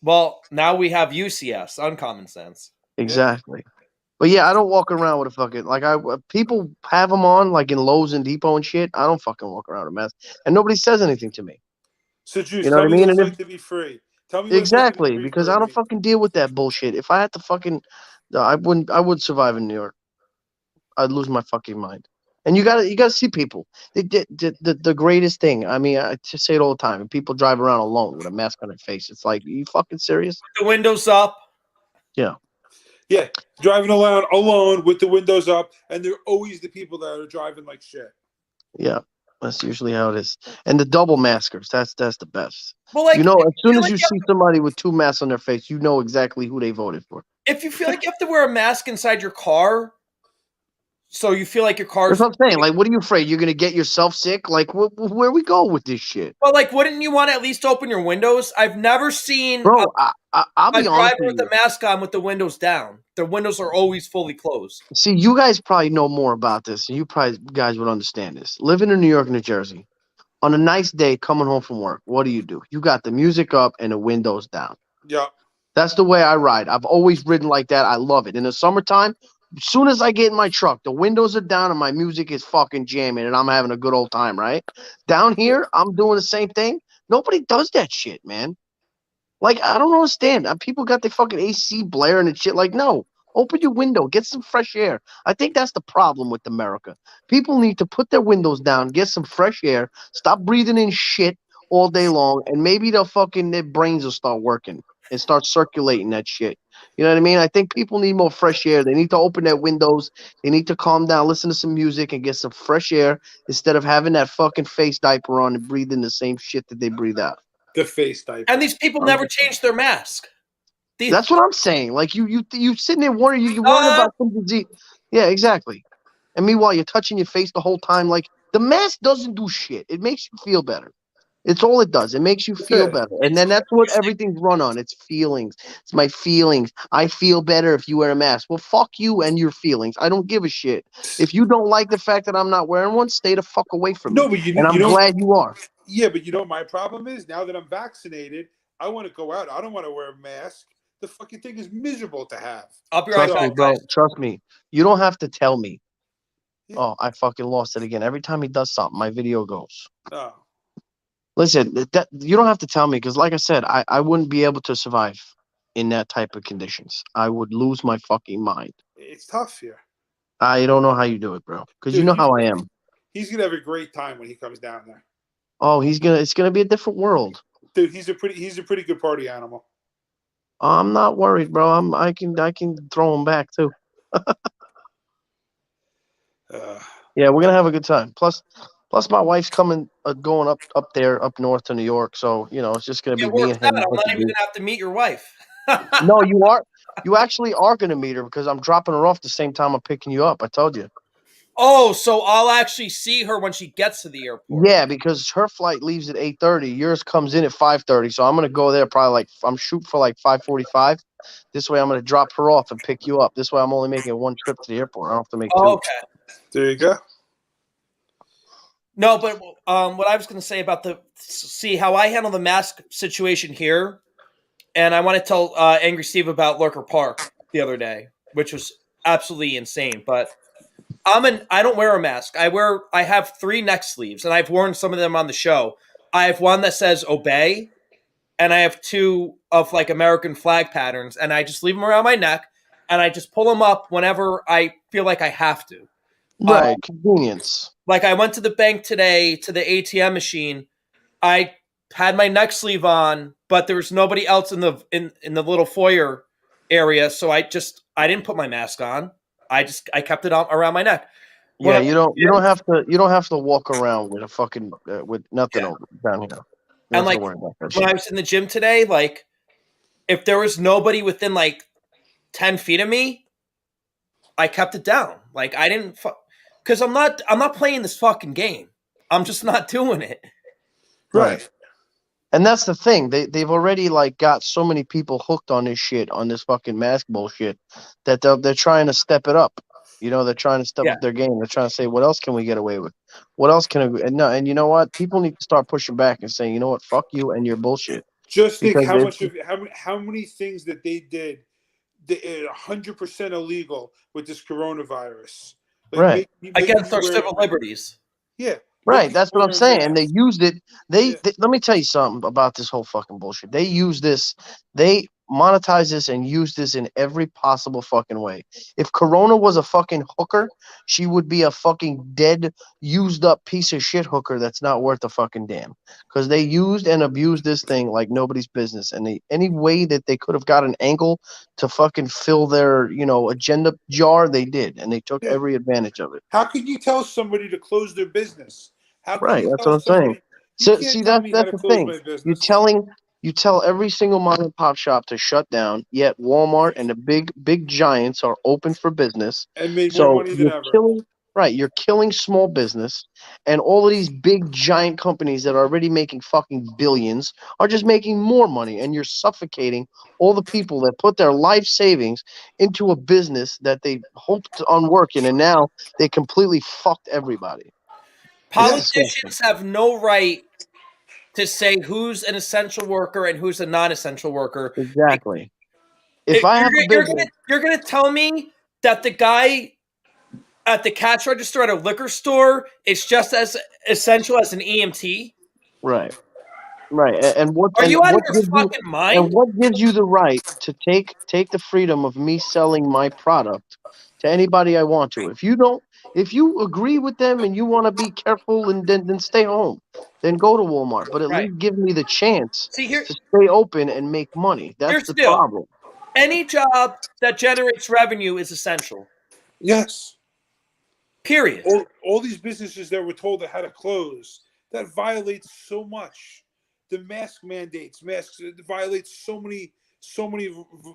Well, now we have UCS, uncommon sense. Exactly. But yeah, I don't walk around with a fucking people have them on like in Lowe's and Depot and shit. I don't fucking walk around with a mask, and nobody says anything to me. So, Juice, you know what I mean? What it's like to be free. Tell me exactly, because I don't fucking deal with that bullshit. If I had to fucking, I wouldn't survive in New York. I'd lose my fucking mind. And you gotta see people. The greatest thing. I mean, I just say it all the time. And people drive around alone with a mask on their face. It's like, are you fucking serious? The windows up. Yeah. Yeah, driving around alone with the windows up, and they're always the people that are driving like shit. Yeah. That's usually how it is. And the double maskers, that's the best. Well, like, as soon as you see somebody with two masks on their face, you know exactly who they voted for. If you feel like you have to wear a mask inside your car, so you feel like your car's... That's what I'm saying. Like, what are you afraid? You're going to get yourself sick? Like, where we go with this shit? Well, like, wouldn't you want to at least open your windows? I've never seen I'll be a driver with a mask on with the windows down. The windows are always fully closed. See, you guys probably know more about this, and you guys would understand this. Living in New York, New Jersey, on a nice day coming home from work, what do? You got the music up and the windows down. Yeah. That's the way I ride. I've always ridden like that. I love it. In the summertime, as soon as I get in my truck, the windows are down and my music is fucking jamming and I'm having a good old time, right? Down here, I'm doing the same thing. Nobody does that shit, man. Like, I don't understand. People got their fucking AC blaring and shit. Like, no. Open your window. Get some fresh air. I think that's the problem with America. People need to put their windows down, get some fresh air, stop breathing in shit all day long, and maybe their brains will start working and start circulating that shit. You know what I mean? I think people need more fresh air. They need to open their windows. They need to calm down, listen to some music, and get some fresh air instead of having that fucking face diaper on and breathing the same shit that they breathe out. The face diaper. And these people never change their mask. That's what I'm saying. Like you sitting there worrying, you're worried about some disease. Yeah, exactly. And meanwhile, you're touching your face the whole time. Like, the mask doesn't do shit. It makes you feel better. It's all it does. It makes you feel better. And then that's what everything's run on. It's feelings. It's my feelings. I feel better if you wear a mask. Well, fuck you and your feelings. I don't give a shit. If you don't like the fact that I'm not wearing one, stay the fuck away from me. No, but and I'm glad you are. Yeah, but you know what my problem is? Now that I'm vaccinated, I want to go out. I don't want to wear a mask. The fucking thing is miserable to have. I'll be right Trust back, me, bro. guys. Trust me. You don't have to tell me. Oh, I fucking lost it again. Every time he does something, my video goes. Oh. Listen, you don't have to tell me because, like I said, I wouldn't be able to survive in that type of conditions. I would lose my fucking mind. It's tough here. I don't know how you do it, bro. Because you know how I am. He's gonna have a great time when he comes down there. Oh, it's gonna be a different world. Dude, he's a pretty good party animal. I'm not worried, bro. I can throw him back too. Yeah, we're gonna have a good time. Plus my wife's going up there up north to New York, so it's just gonna be me and him. I'm not even gonna have to meet your wife. No, you are. You actually are gonna meet her because I'm dropping her off the same time I'm picking you up. I told you. Oh, so I'll actually see her when she gets to the airport. Yeah, because her flight leaves at 8:30. Yours comes in at 5:30. So I'm gonna go there probably I'm shooting for 5:45. This way I'm gonna drop her off and pick you up. This way I'm only making one trip to the airport. I don't have to make two. Okay. There you go. No, but what I was going to say about see how I handle the mask situation here, and I want to tell Angry Steve about Lurker Park the other day, which was absolutely insane. But I don't wear a mask. I have 3 neck sleeves, and I've worn some of them on the show. I have one that says "Obey," and I have 2 of American flag patterns, and I just leave them around my neck, and I just pull them up whenever I feel like I have to. Right, convenience. Like I went to the bank today to the ATM machine. I had my neck sleeve on, but there was nobody else in the little foyer area, so I didn't put my mask on. I kept it around my neck. Yeah, you don't have to walk around with a fucking with nothing over down here. And when I was in the gym today, if there was nobody within 10 feet of me, I kept it down. I didn't. Because I'm not playing this fucking game. I'm just not doing it. Right. And that's the thing. They've already got so many people hooked on this shit, on this fucking mask bullshit, that they're trying to step it up. They're trying to step up their game. They're trying to say, what else can we get away with? What else can we? And you know what? People need to start pushing back and saying, you know what? Fuck you and your bullshit. Just think how many things that they did, 100% illegal with this coronavirus. Right. Against our civil liberties. Yeah. Right. That's what I'm saying. And they used it. They let me tell you something about this whole fucking bullshit. They use this. They monetize this and use this in every possible fucking way. If Corona was a fucking hooker, she would be a fucking dead, used up piece of shit hooker that's not worth a fucking damn. Because they used and abused this thing like nobody's business. And any way that they could have got an angle to fucking fill their, agenda jar, they did. And they took every advantage of it. How could you tell somebody to close their business? Right, that's what I'm saying. So see, that's the thing. You tell every single mom and pop shop to shut down, yet Walmart and the big giants are open for business. And made more money than ever. You're killing small business, and all of these big giant companies that are already making fucking billions are just making more money, and you're suffocating all the people that put their life savings into a business that they hoped on working, and now they completely fucked everybody. Politicians have no right to say who's an essential worker and who's a non-essential worker. Exactly. If I have a business, you're going to tell me that the guy at the cash register at a liquor store is just as essential as an EMT? Right. Right. And what Are and you out of what your gives you fucking mind? what gives you the right to take the freedom of me selling my product to anybody I want to? If you agree with them and you want to be careful and then stay home, then go to Walmart. But at Right. least give me the chance See, here, to stay open and make money. That's here's the the deal. problem. Any job that generates revenue is essential. Yes. Period. All these businesses that were told they had to close, that violates so much. The mask mandates, masks, it violates so many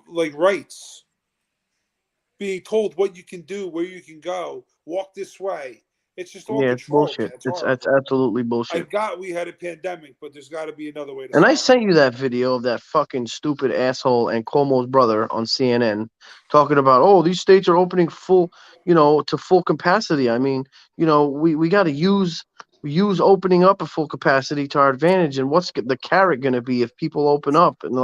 like rights. Being told what you can do, where you can go, walk this way. It's just all Yeah, it's control, man. bullshit. It's It's horrible. absolutely I bullshit. got we had a pandemic, but there's got to be another way to And I stop it. sent you that video of that fucking stupid asshole and Cuomo's brother on CNN talking about, oh, these states are opening full, to full capacity. I mean, we got to use opening up at full capacity to our advantage. And what's the carrot going to be if people open up? And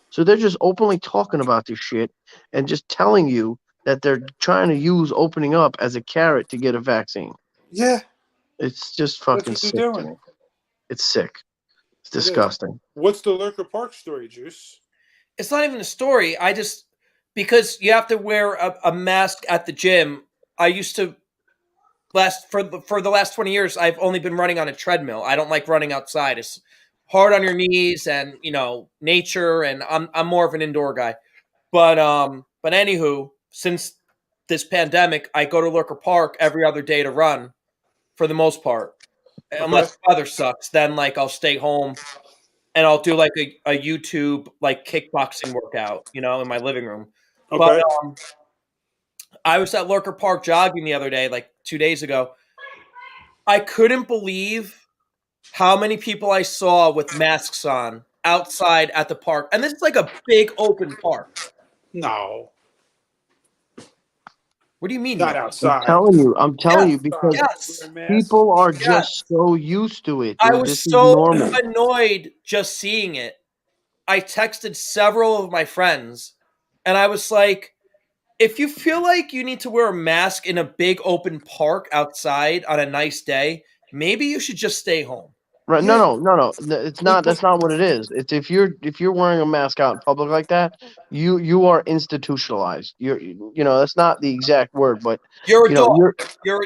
so they're just openly talking about this shit and just telling you that they're trying to use opening up as a carrot to get a vaccine. Yeah, It's just that's fucking what they're sick to doing. me. It's sick. It's It is. disgusting. What's the Lurker Park story, Juice? It's not even a story. Because you have to wear a mask at the gym. I used to for the last 20 years, I've only been running on a treadmill. I don't like running outside. It's hard on your knees and, nature, and I'm more of an indoor guy. But anywho, since this pandemic, I go to Lurker Park every other day to run for the most part. Unless the weather sucks, then I'll stay home and I'll do a YouTube kickboxing workout, in my living room. Okay. But I was at Lurker Park jogging the other day, 2 days ago. I couldn't believe how many people I saw with masks on outside at the park. And this is a big open park. No. What do you mean? Not no? outside. I'm telling you because Yes. people are Yes. just so used to it. I Dude. was This is so normal. annoyed just seeing it. I texted several of my friends and I was like, if you feel like you need to wear a mask in a big open park outside on a nice day, maybe you should just stay home. Right? No. It's not. That's not what it is. It's if you're wearing a mask out in public like that, you are institutionalized. That's not the exact word, but You're a dog. you're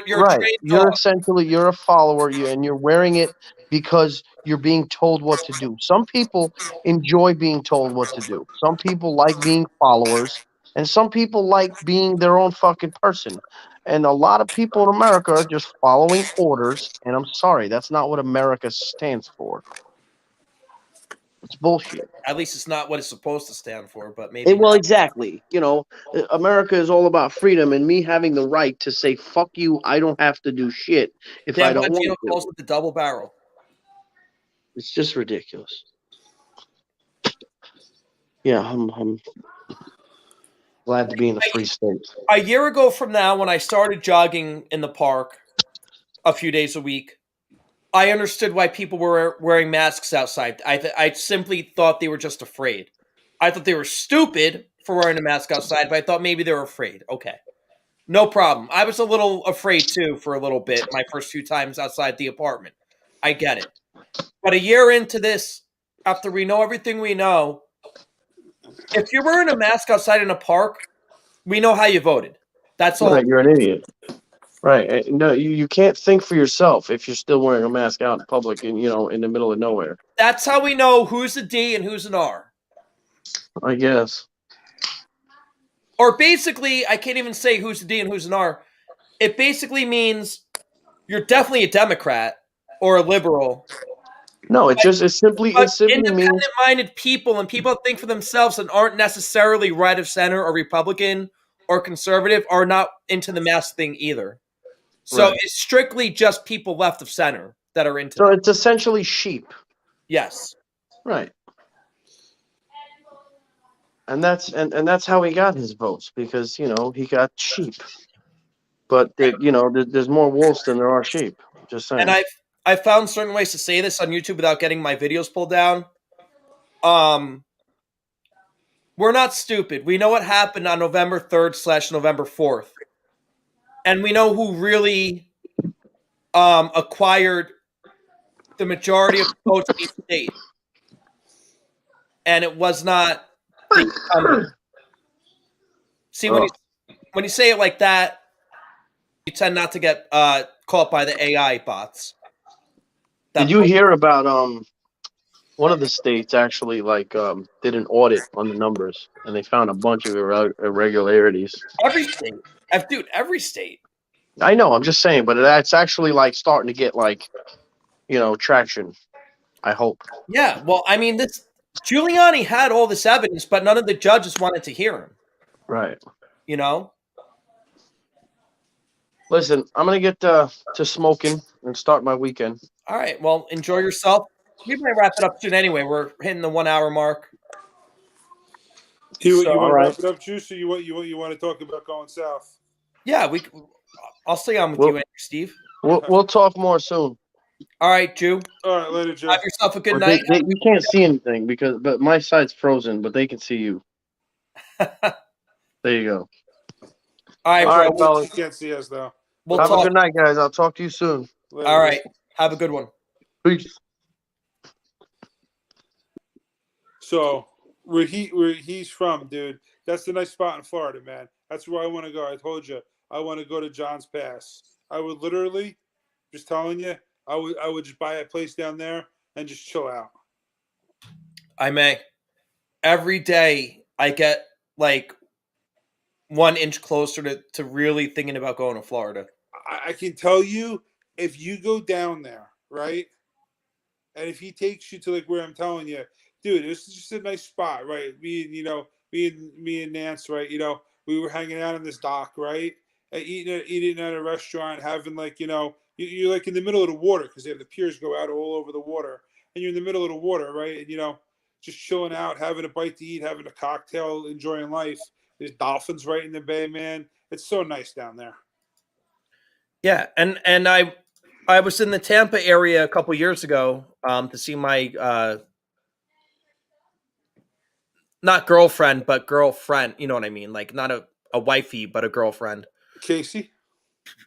You're right. a trained You're dog. essentially a follower. And you're wearing it because you're being told what to do. Some people enjoy being told what to do. Some people like being followers, and some people like being their own fucking person. And a lot of people in America are just following orders. And I'm sorry, that's not what America stands for. It's bullshit. At least it's not what it's supposed to stand for, but maybe. Well, exactly. America is all about freedom and me having the right to say, fuck you, I don't have to do shit if I Dan don't Bongino want to. calls it the double barrel. It's just ridiculous. Yeah, I'm glad to be in a free state. A year ago from now, when I started jogging in the park a few days a week, I understood why people were wearing masks outside. I simply thought they were just afraid. I thought they were stupid for wearing a mask outside, but I thought maybe they were afraid. Okay. No problem. I was a little afraid too for a little bit my first few times outside the apartment. I get it. But a year into this, after we know everything we know, if you're wearing a mask outside in a park, we know how you voted. That's all. Right, you're an idiot. Right. No, you can't think for yourself if you're still wearing a mask out in public and in the middle of nowhere. That's how we know who's a D and who's an R. I guess. Or basically, I can't even say who's a D and who's an R. It basically means you're definitely a Democrat or a liberal. No, it simply means independent-minded people and people that think for themselves and aren't necessarily right of center or Republican or conservative are not into the mask thing either. So Right. it's strictly just people left of center that are into So that. it's essentially sheep. Yes. Right. And that's how he got his votes, because he got sheep. But there's more wolves than there are sheep. Just saying. And I've found certain ways to say this on YouTube without getting my videos pulled down. We're not stupid. We know what happened on November 3rd / November 4th. And we know who really acquired the majority of votes in each state, and it was not the incumbent. See, when you say it like that, you tend not to get caught by the AI bots. Did you hear about one of the states actually did an audit on the numbers and they found a bunch of irregularities? Every state, dude, every state. I know. I'm just saying, but that's actually starting to get traction. I hope. Yeah, well, I mean, this Giuliani had all this evidence, but none of the judges wanted to hear him. Right. You know. Listen, I'm gonna get to smoking and start my weekend. All right. Well, enjoy yourself. We might wrap it up soon anyway. We're hitting the 1 hour mark. You want to right. wrap it up, Juice, or you want to talk about going south? Yeah, I'll stay on with you, Andrew, Steve. We'll talk more soon. All right, Jew. All right, later, Jew. Have yourself a good night. You can't see anything but my side's frozen, but they can see you. There you go. All right, All right, bro. fellas. You can't see us though. We'll Have talk. a good night, guys. I'll talk to you soon. Later. All right. Have a good one. Peace. So where he's from, dude, that's the nice spot in Florida, man. That's where I want to go. I told you I want to go to John's Pass. I would literally, just telling you, I would just buy a place down there and just chill out. I may. Every day I get 1 inch closer to really thinking about going to Florida. I can tell you, if you go down there, right, and if he takes you to where I'm telling you, dude, this is just a nice spot, right? Me and Nance, right? We were hanging out on this dock, right? Eating at a restaurant, having you're in the middle of the water because they have the piers go out all over the water, and you're in the middle of the water, right? And just chilling out, having a bite to eat, having a cocktail, enjoying life. There's dolphins right in the bay, man. It's so nice down there. Yeah, and I was in the Tampa area a couple years ago to see my not girlfriend but girlfriend. You know what I mean? Not a wifey but a girlfriend. Casey?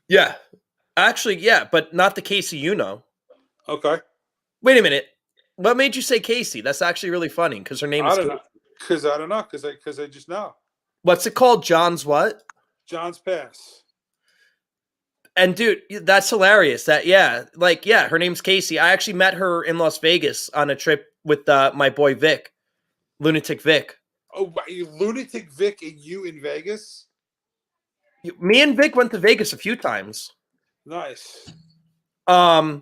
Yeah, actually, yeah, but not the Casey you know. Okay. Wait a minute. What made you say Casey? That's actually really funny because her name is. I don't know. Because I just know. What's it called? John's what? John's Pass. And dude, that's hilarious. Her name's Casey. I actually met her in Las Vegas on a trip with my boy Vic, Lunatic Vic. Oh, Lunatic Vic and you in Vegas? Me and Vic went to Vegas a few times. Nice. But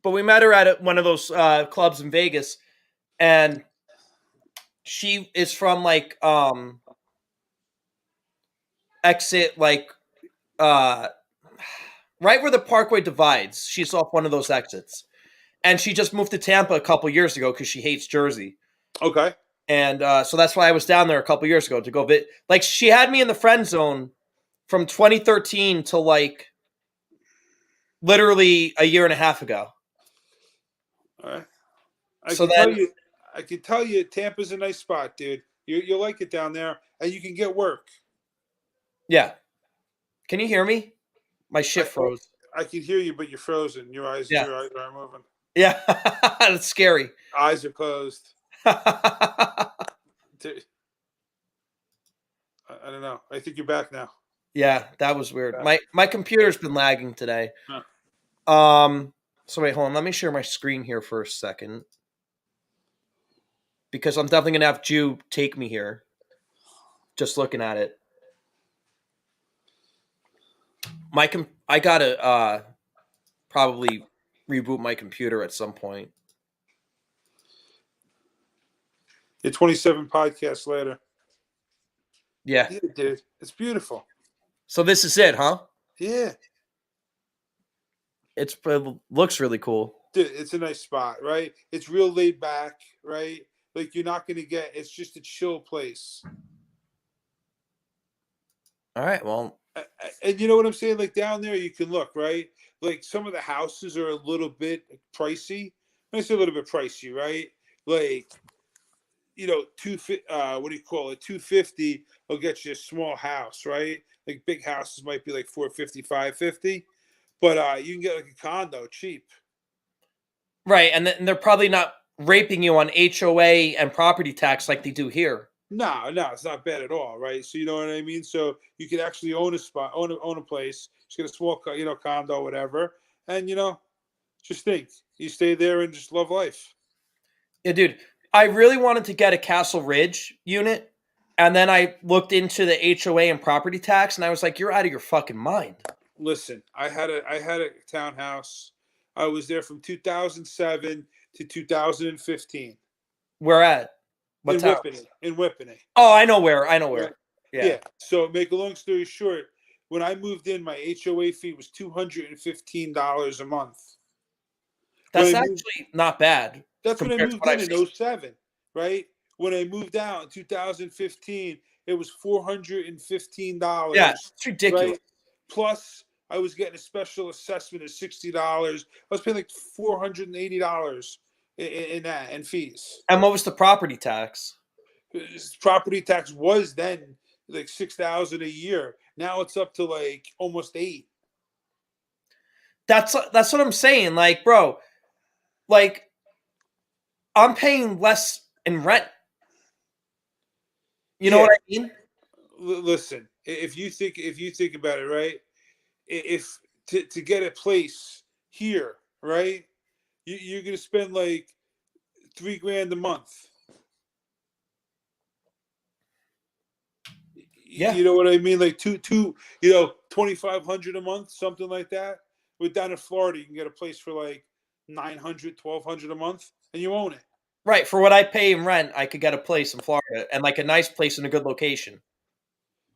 we met her at one of those clubs in Vegas, and she is from exit right where the Parkway divides. She's off one of those exits, and she just moved to Tampa a couple years ago because she hates Jersey. Okay. And so that's why I was down there a couple years ago to go she had me in the friend zone from 2013 to literally a year and a half ago. All right. I can tell you Tampa's a nice spot, dude. You'll like it down there, and you can get work. Yeah. Can you hear me? My shit froze. I can hear you, but you're frozen. Your eyes are moving. Yeah. That's scary. Eyes are closed. Dude. I don't know. I think you're back now. Yeah, that was weird. My computer's been lagging today. Huh. So wait, hold on. Let me share my screen here for a second. Because I'm definitely going to have Jew take me here. Just looking at it. I got to probably reboot my computer at some point. You're 27 podcasts later. Yeah. Yeah, dude. It's beautiful. So this is it, huh? Yeah. It looks really cool. Dude, it's a nice spot, right? It's real laid back, right? You're not going to it's just a chill place. All right, well. And you know what I'm saying? Down there, you can look, right? Some of the houses are a little bit pricey. When I say a little bit pricey, right? what do you call it? 250 will get you a small house, right? Big houses might be 450, 550. But you can get a condo cheap. Right, and they're probably not raping you on HOA and property tax like they do here. No, it's not bad at all, right? So you know what I mean. So you could actually own a spot, own a place, just get a small, condo, whatever, and just think you stay there and just love life. Yeah, dude, I really wanted to get a Castle Ridge unit, and then I looked into the HOA and property tax, and I was like, "You're out of your fucking mind." Listen, I had a townhouse. I was there from 2007 to 2015. Where at? What in town? Whippany. In Whippany. Oh, I know where. Right. Yeah. So make a long story short, when I moved in, my HOA fee was $215 a month. That's actually not bad. That's when I compared to moved what in I've seen. 07, right? When I moved out in 2015, it was $415. Yeah, it's ridiculous. Right? Plus, I was getting a special assessment of $60. I was paying like $480 in that and fees. And what was the property tax? Property tax was then like $6,000 a year. Now it's up to like almost $8,000. That's what I'm saying. Like, bro, like I'm paying less in rent. You know what I mean? Listen, if you think about it, right? If to get a place here, right? You're gonna spend like $3,000 a month. Yeah. You know what I mean? Like $2,500 a month, something like that. With down in Florida, you can get a place for like $900, $1,200 a month, and you own it. Right. For what I pay in rent, I could get a place in Florida and like a nice place in a good location.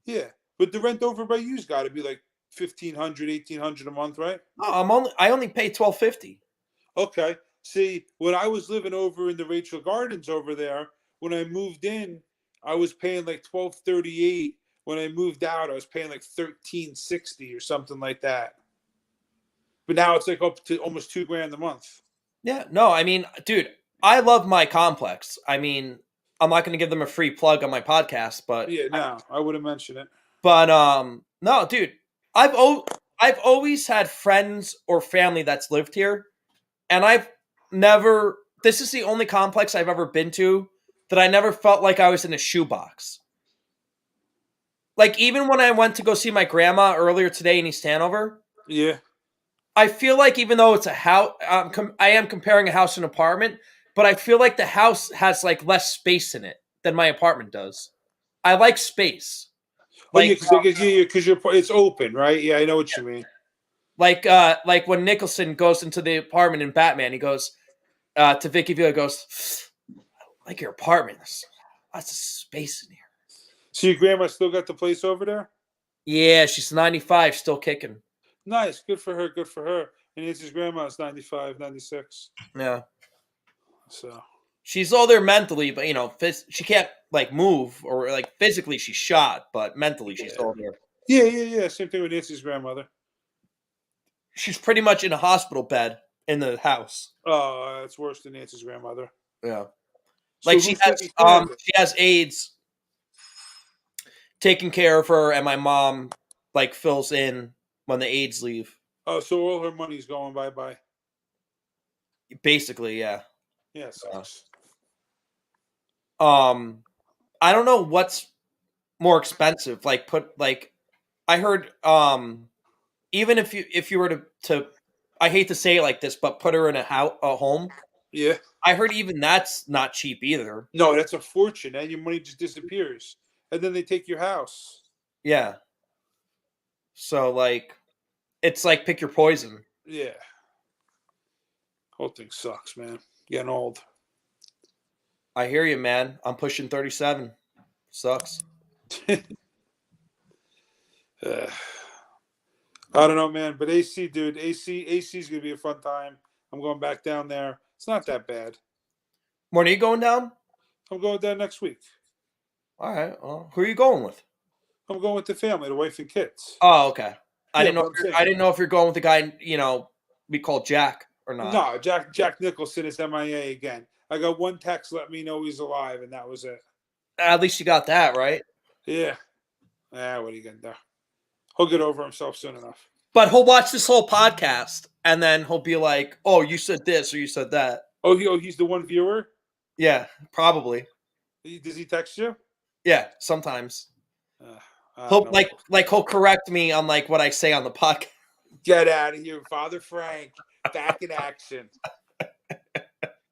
Yeah, but the rent over by you's got to be like $1,500, $1,800 a month, right? No, I only pay $1,250. Okay. See, when I was living over in the Rachel Gardens over there, when I moved in, I was paying like $1,238. When I moved out, I was paying like $1,360 or something like that. But now it's like up to almost $2,000 a month. Yeah. No, I mean, dude, I love my complex. I mean, I'm not going to give them a free plug on my podcast, but yeah, no, I wouldn't mention it. But no, dude, I've always had friends or family that's lived here, and I've never. This is the only complex I've ever been to that I never felt like I was in a shoebox. Like even when I went to go see my grandma earlier today in East Hanover, yeah, I feel like even though it's a house, I am comparing a house to an apartment, but I feel like the house has like less space in it than my apartment does. I like space. Like, because it's open, right? Yeah, I know what you mean. Like when Nicholson goes into the apartment in Batman, he goes to Vicky Villa, goes, "I like your apartment. There's lots of space in here." So your grandma still got the place over there? Yeah, she's 95, still kicking. Nice, good for her. Good for her. And Nancy's grandma's 95, 96. Yeah. So she's all there mentally, but she can't like move or like physically she's shot, but mentally she's all there. Yeah. Same thing with Nancy's grandmother. She's pretty much in a hospital bed in the house. Oh, that's worse than Nancy's grandmother. Yeah. So Like she has AIDS taking care of her, and my mom like fills in when the AIDS leave. Oh, so all her money's going bye-bye. Basically, yeah. Yeah, it sucks. I don't know what's more expensive. Like I heard even if you were to I hate to say it like this, but put her in a home. Yeah. I heard even that's not cheap either. No, that's a fortune, and your money just disappears. And then they take your house. Yeah. So like it's like pick your poison. Yeah. Whole thing sucks, man. Getting old. I hear you, man. I'm pushing 37. Sucks. I don't know, man. But AC, dude, AC is gonna be a fun time. I'm going back down there. It's not that bad. When are you going down? I'm going down next week. All right. Well, who are you going with? I'm going with the family, the wife and kids. Oh, okay. I Yeah, didn't know if you're going with the guy, we call Jack or not. No, Jack Nicholson is MIA again. I got one text let me know he's alive, and that was it. At least you got that, right? Yeah. What are you gonna do? He'll get over himself soon enough. But he'll watch this whole podcast and then he'll be like, "Oh, you said this or you said that." He's the one viewer. Yeah, probably. Does he text you? Yeah, sometimes. I He'll don't know. he'll correct me on like what I say on the podcast. Get out of here, Father Frank, back in action.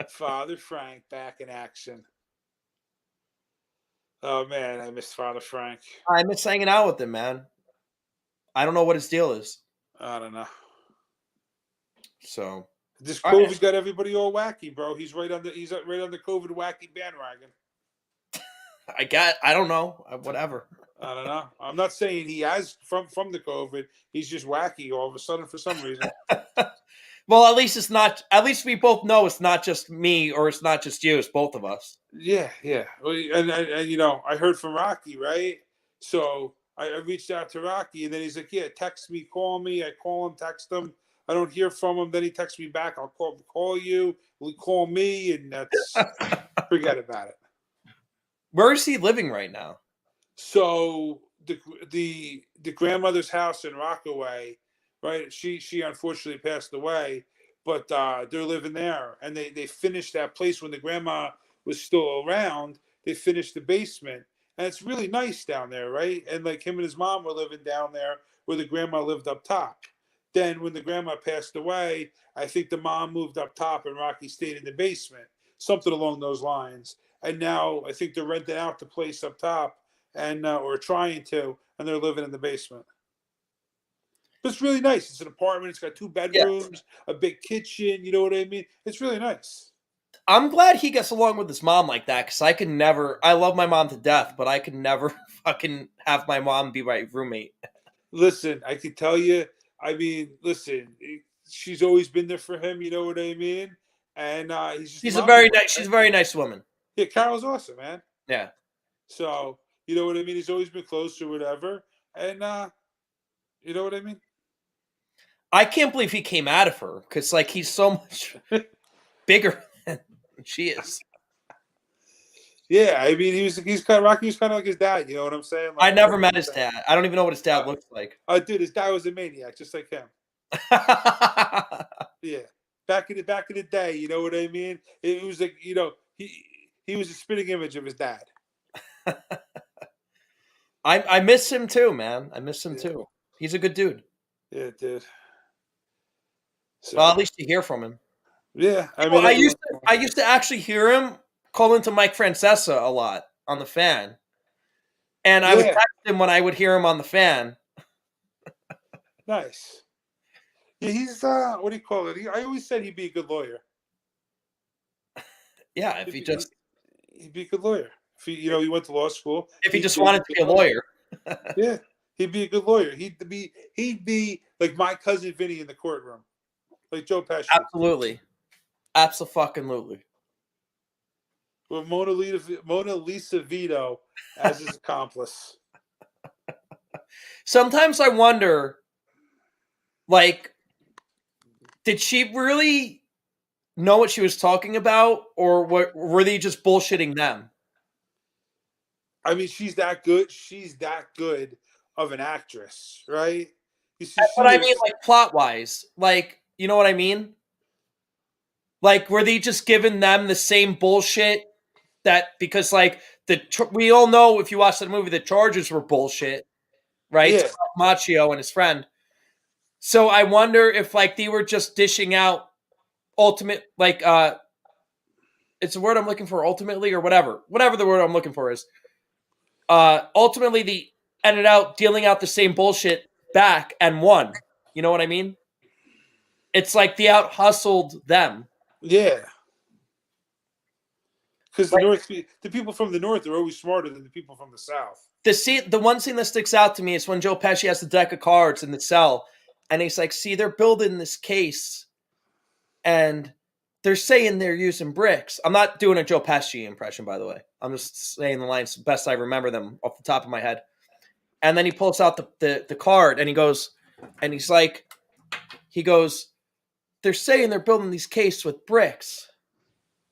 Father Frank, back in action. Oh man, I miss Father Frank. I miss hanging out with him, man. I don't know what his deal is. I don't know. So This All COVID right. got everybody all wacky, bro. He's right on the COVID wacky bandwagon. I don't know. Whatever. I don't know. I'm not saying he has from the COVID. He's just wacky all of a sudden for some reason. Well, at least it's not. At least we both know it's not just me or it's not just you. It's both of us. Yeah. Well, and you know, I heard from Rocky, right? So I reached out to Rocky, and then he's like, "Yeah, text me, call me." I call him, text him. I don't hear from him. Then he texts me back. I'll call you. Will you call me? And that's forget about it. Where is he living right now? So the grandmother's house in Rockaway, right? She unfortunately passed away, but they're living there, and they finished that place when the grandma was still around. They finished the basement, and it's really nice down there, right? And like him and his mom were living down there where the grandma lived up top. Then when the grandma passed away, I think the mom moved up top and Rocky stayed in the basement, something along those lines. And now I think they're renting out the place up top and or trying to, and they're living in the basement. But it's really nice. It's an apartment. It's got 2 bedrooms, a big kitchen. You know what I mean? It's really nice. I'm glad he gets along with his mom like that because I could never. I love my mom to death, but I could never fucking have my mom be my roommate. Listen, I can tell you. I mean, listen, she's always been there for him. You know what I mean? And he's just She's a very nice. She's a very nice woman. Yeah, Carol's awesome, man. Yeah. So you know what I mean? He's always been close or whatever, and you know what I mean? I can't believe he came out of her because like he's so much bigger than she is. Yeah, I mean he's kind of Rocky was kind of like his dad. You know what I'm saying? Like, I never met his dad. I don't even know what his dad looks like. Dude, his dad was a maniac, just like him. Yeah, back in the day, you know what I mean? It was like he was a spitting image of his dad. I miss him too, man. I miss him too. He's a good dude. Yeah, dude. So, well, at least you hear from him. Yeah, I mean, mean, I used to actually hear him call into Mike Francesa a lot on the fan, and I would text him when I would hear him on the fan. Nice. Yeah, he's what do you call it? I always said he'd be a good lawyer. Yeah, if he'd be a good lawyer. If he went to law school. If he just wanted to be a lawyer. Yeah, he'd be a good lawyer. He'd be like my cousin Vinny in the courtroom, like Joe Pesci. Absolutely, absolutely. With Mona Lisa Vito as his accomplice. Sometimes I wonder, like, did she really know what she was talking about, or were they just bullshitting them? I mean, she's that good. She's that good of an actress, right? You see, That's what I mean, like plot-wise. Like, you know what I mean? Like, were they just giving them the same bullshit that because, like, we all know if you watch that movie, the charges were bullshit, right? Yeah. Machio and his friend. So I wonder if, like, they were just dishing out ultimate, like, it's a word I'm looking for, ultimately, or whatever the word I'm looking for is. Ultimately, they ended out dealing out the same bullshit back and won. You know what I mean? It's like they out hustled them. Yeah. Because the people from the north are always smarter than the people from the south. The one thing that sticks out to me is when Joe Pesci has the deck of cards in the cell, and he's like, "See, they're building this case, and they're saying they're using bricks." I'm not doing a Joe Pesci impression, by the way. I'm just saying the lines best I remember them off the top of my head. And then he pulls out the card, and he goes, "They're saying they're building these cases with bricks.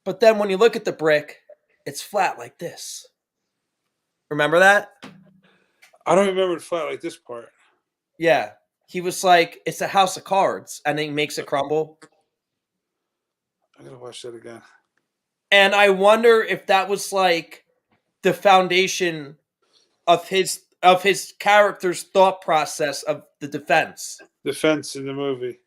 But then when you look at the brick, it's flat like this." Remember that? I don't remember the flat like this part. Yeah. he was like, "It's a house of cards," and then he makes it crumble. I gotta watch that again. And I wonder if that was like the foundation of his character's thought process of the defense. Defense in the movie.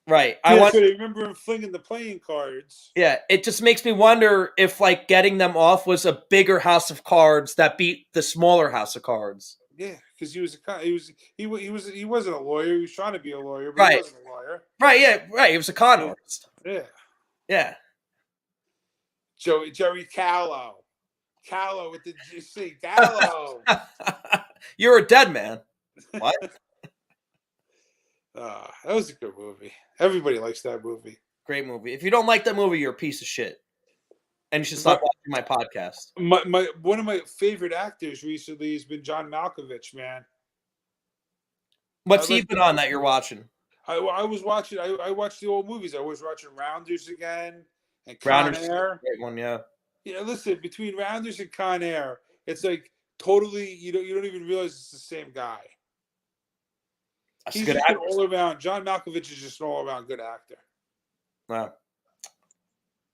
Right. I want. remember him flinging the playing cards. Yeah, it just makes me wonder if like getting them off was a bigger house of cards that beat the smaller house of cards. Yeah, because he wasn't a lawyer. He was trying to be a lawyer, but Right. he wasn't a lawyer. Right. Yeah. Right. He was a con artist. Yeah. Yeah. Jerry Callow. Callow with the GC. Callow. You're a dead man. What? That was a good movie. Everybody likes that movie. Great movie. If you don't like that movie, you're a piece of shit. And you should stop watching my podcast. One of my favorite actors recently has been John Malkovich, man. What's he been on that you're watching? I was watching. I watched the old movies. I was watching Rounders again and Con Rounders is a Air. great one, yeah. Yeah, listen, between Rounders and Con Air, it's like totally you don't even realize it's the same guy. He's good just an actor. all around. John Malkovich is just an all around good actor. Wow.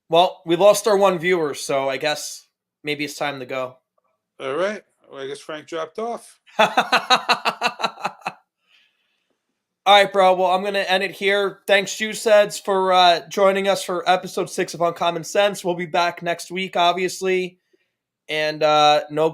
Well, we lost our one viewer, so I guess maybe it's time to go. All right. Well, I guess Frank dropped off. All right, bro. Well, I'm going to end it here. Thanks, Juiceheads, for joining us for episode 6 of Uncommon Sense. We'll be back next week, obviously. And no